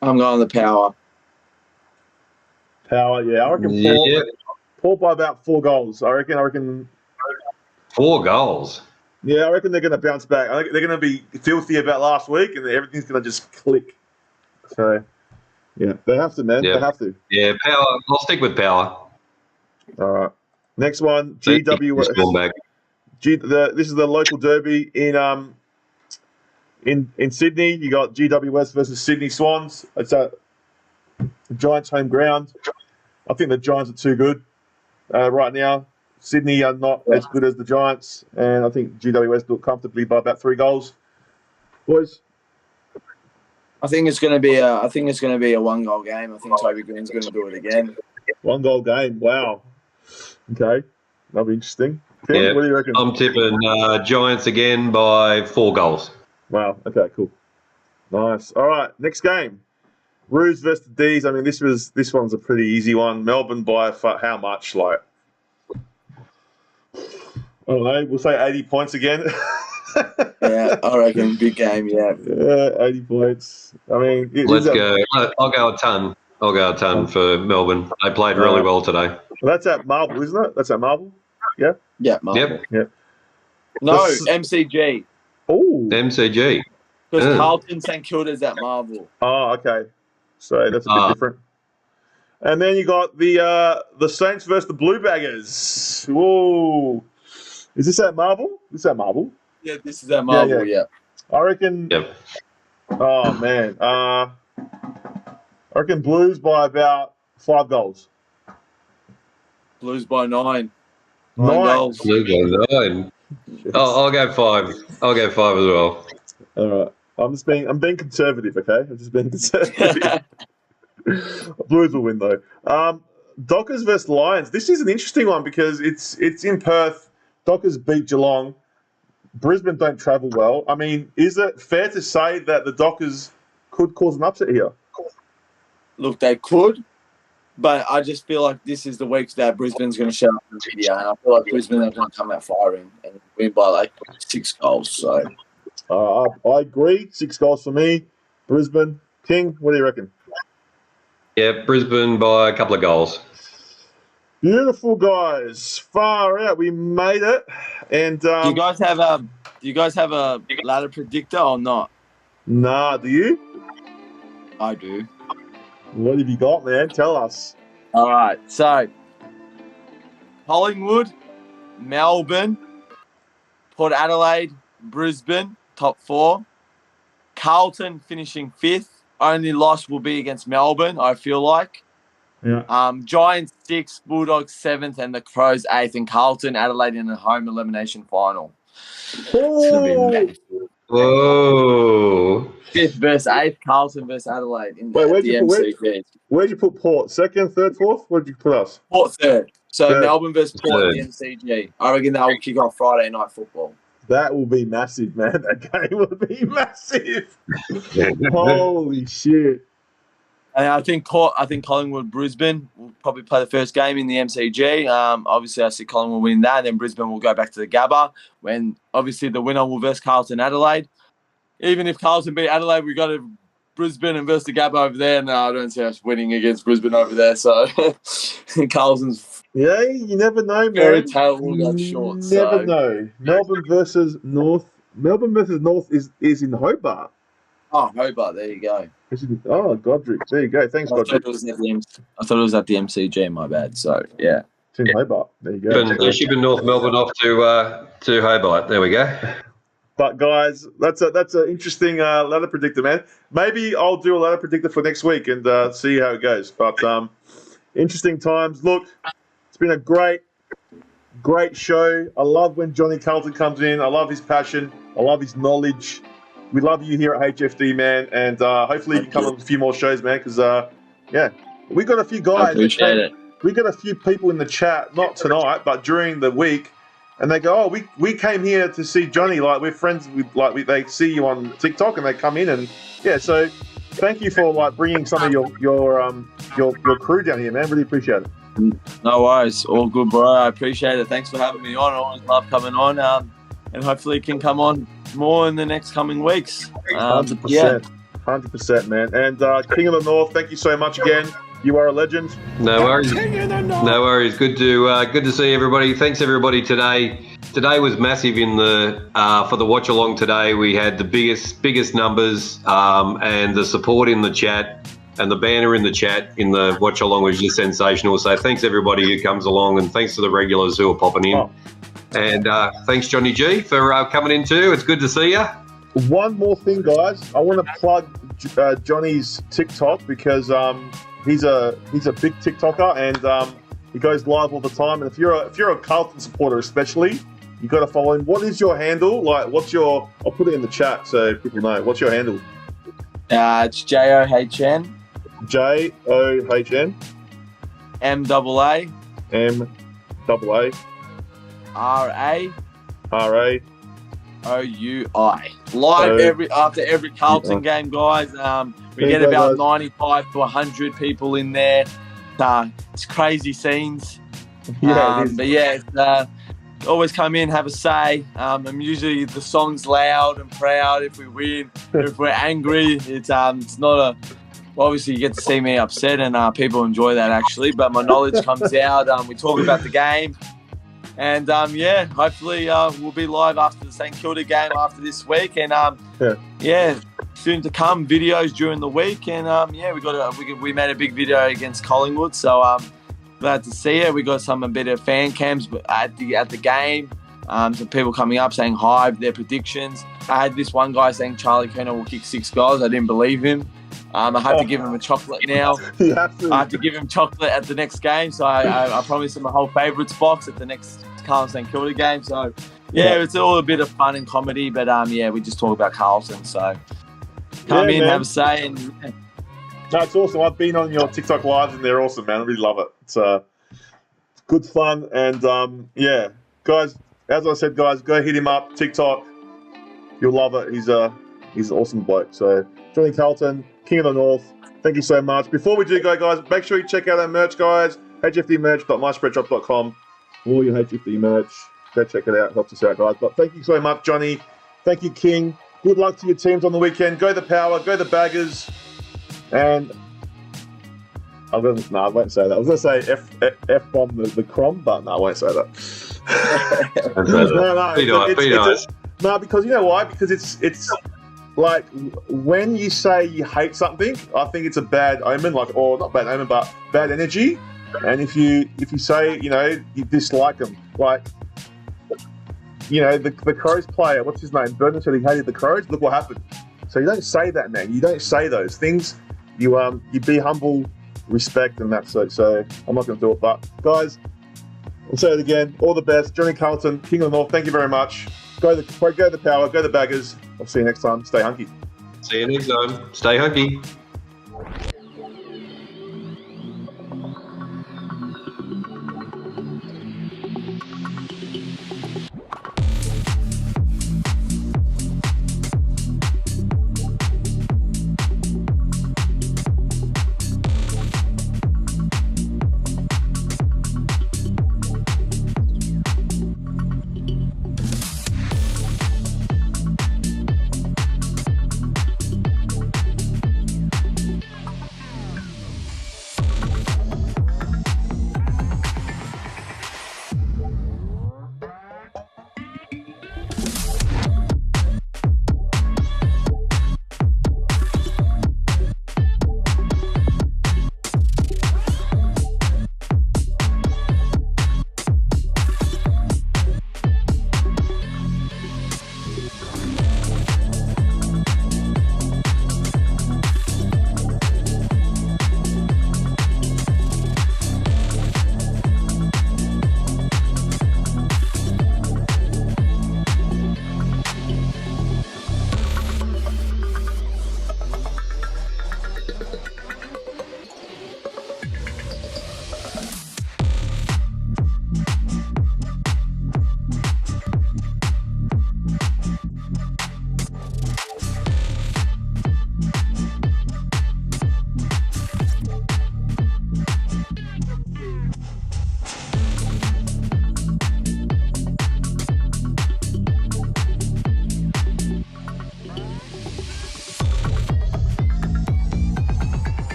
I'm going the Power. Power, yeah. I reckon Paul by about 4 goals. I reckon. 4 goals. Yeah, I reckon they're going to bounce back. I think they're going to be filthy about last week, and everything's going to just click. So, yeah, they have to, man. Yeah. They have to. Yeah, Power. I'll stick with Power. All right. Next one, GWS. This is the local derby in Sydney. You got GWS versus Sydney Swans. It's at Giants' home ground. I think the Giants are too good right now. Sydney are not as good as the Giants, and I think GWS do it comfortably by about 3 goals. Boys, I think it's going to be a 1-goal game. I think Toby Green's going to do it again. 1-goal game. Wow. Okay, that'll be interesting. Tim, Yeah. what do you reckon? I'm tipping Giants again by 4 goals. Wow. Okay. Cool. Nice. All right. Next game. Roos versus the D's. I mean, this one's a pretty easy one. Melbourne by how much? Like, I don't know. We'll say 80 points again. Yeah, I reckon big game. Yeah. Yeah, 80 points. I mean, Let's go. I'll go a ton. For Melbourne. They played really well today. Well, that's at Marvel, isn't it? That's at Marvel. Yeah. Yeah, Marvel. Yep. Yeah. No, MCG. Oh. MCG. Because Carlton St Kilda's at Marvel. Oh, okay. So that's a bit different. And then you got the Saints versus the Blue Baggers. Whoa. Is this at Marvel? This is at Marvel. Yeah, this is at Marvel, yeah. I reckon. Yep. Oh, man. I reckon Blues by about 5 goals. Blues by 9. 9 goals. Blues by 9. I'll go 5. I'll go 5 as well. All right. I'm being conservative, okay? I'm just being conservative. Blues will win, though. Dockers versus Lions. This is an interesting one because it's in Perth. Dockers beat Geelong. Brisbane don't travel well. I mean, is it fair to say that the Dockers could cause an upset here? Look, they could, but I just feel like this is the week that Brisbane's going to show up in the video, and I feel like Brisbane are going to come out firing and win by like 6 goals. So I agree. 6 goals for me. Brisbane. King, what do you reckon? Yeah, Brisbane by a couple of goals. Beautiful, guys. Far out. We made it. And do you guys have a ladder predictor or not? Nah, do you? I do. What have you got, man? Tell us. All right. So Collingwood, Melbourne, Port Adelaide, Brisbane, top 4. Carlton finishing 5th. Only loss will be against Melbourne, I feel like. Yeah. Giants 6th, Bulldogs 7th, and the Crows 8th, and Carlton, Adelaide in a home elimination final. It's gonna be massive. Whoa. 5th versus 8th, Carlton versus Adelaide in Wait, where'd you put Port? 2nd, 3rd, 4th? Where'd you put us? Port 3rd. So 3rd. Melbourne versus Port Third. in the MCG. I reckon that will kick off Friday night football. That will be massive, man. That game will be massive. Holy shit. And I think Collingwood, Brisbane will probably play the first game in the MCG. Obviously, I see Collingwood winning that, and then Brisbane will go back to the Gabba when obviously the winner will versus Carlton Adelaide. Even if Carlton beat Adelaide, we got to Brisbane and versus the Gabba over there. No, I don't see us winning against Brisbane over there. So Carlton's Yeah, you never know, man. fairy tale will go short. Never know. Melbourne versus North is in Hobart. Oh, Hobart. There you go. Oh, Godric. There you go. Thanks, I thought Godric. it was at the I thought it was at the MCG. My bad. So yeah. It's in Hobart. There you go. They're shipping North Melbourne off to Hobart. There we go. But guys, that's an interesting ladder predictor, man. Maybe I'll do a ladder predictor for next week and see how it goes. But interesting times. Look, it's been a great show. I love when Johnny Carlton comes in. I love his passion. I love his knowledge. We love you here at HFD, man. And hopefully you come on a few more shows, man. Because we got a few guys. I appreciate it. We got a few people in the chat, not tonight, but during the week. And they go, oh, we came here to see Johnny. Like, we're friends with, they see you on TikTok and they come in and so thank you for bringing some of your crew down here, man. Really appreciate it. No worries, all good, bro. I appreciate it. Thanks for having me on. I always love coming on, and hopefully it can come on more in the next coming weeks. 100%, man. And King of the North, thank you so much again. You are a legend. No worries. No worries. Good to see everybody. Thanks everybody today. Today was massive in the for the watch along today. We had the biggest numbers and the support in the chat and the banner in the chat in the watch along was just sensational. So thanks everybody who comes along and thanks to the regulars who are popping in. Oh. And thanks Johnny G for coming in too. It's good to see you. One more thing, guys. I want to plug Johnny's TikTok because he's a big TikToker and he goes live all the time. And if you're a Carlton supporter, especially, you got to follow him. What is your handle? What's your? I'll put it in the chat so people know. What's your handle? It's JOHN. JOHN. MAA. MAA. RA. OUI. Live after every Carlton game, guys. We get about 95 to 100 people in there. It's crazy scenes. Yeah, but yeah, always come in, have a say. And usually the song's loud and proud if we win. If we're angry, it's not a. Obviously, you get to see me upset, and people enjoy that actually. But my knowledge comes out. We talk about the game. And hopefully we'll be live after the St Kilda game after this week, and soon to come videos during the week, and we made a big video against Collingwood, so glad to see it. We got a bit of fan cams at the game, some people coming up saying hi, their predictions. I had this one guy saying Charlie Kerner will kick 6 goals. I didn't believe him. I have to give him a chocolate now. I have to give him chocolate at the next game, so I promised him a whole favourites box at the next Carlton St Kilda game. So it's all a bit of fun and comedy, but we just talk about Carlton. So come in, have a say, and no, it's awesome. I've been on your TikTok lives and they're awesome, man. I really love it. It's good fun, and guys, as I said, guys, go hit him up TikTok. You'll love it. He's an awesome bloke. So Johnny Carlton, King of the North, thank you so much. Before we do go, guys, make sure you check out our merch, guys. HFDmerch.myspreadshop.com. All your HFD merch. Go check it out. Helps us out, guys. But thank you so much, Johnny. Thank you, King. Good luck to your teams on the weekend. Go the Power. Go the Baggers. And I won't say that. I was going to say F-bomb the Crom, but no, I won't say that. No, because you know why? Because it's like when you say you hate something, I think it's a bad omen, or not bad omen, but bad energy. And if you say, you dislike them, the Crows player, what's his name? Burnham said he hated the Crows. Look what happened. So you don't say that, man. You don't say those things. You be humble, respect, and that's it. So I'm not going to do it. But guys, I'll say it again. All the best, Johnny Carlton, King of the North. Thank you very much. Go the Power, go the Baggers. I'll see you next time. Stay hunky. See you next time. Stay hunky.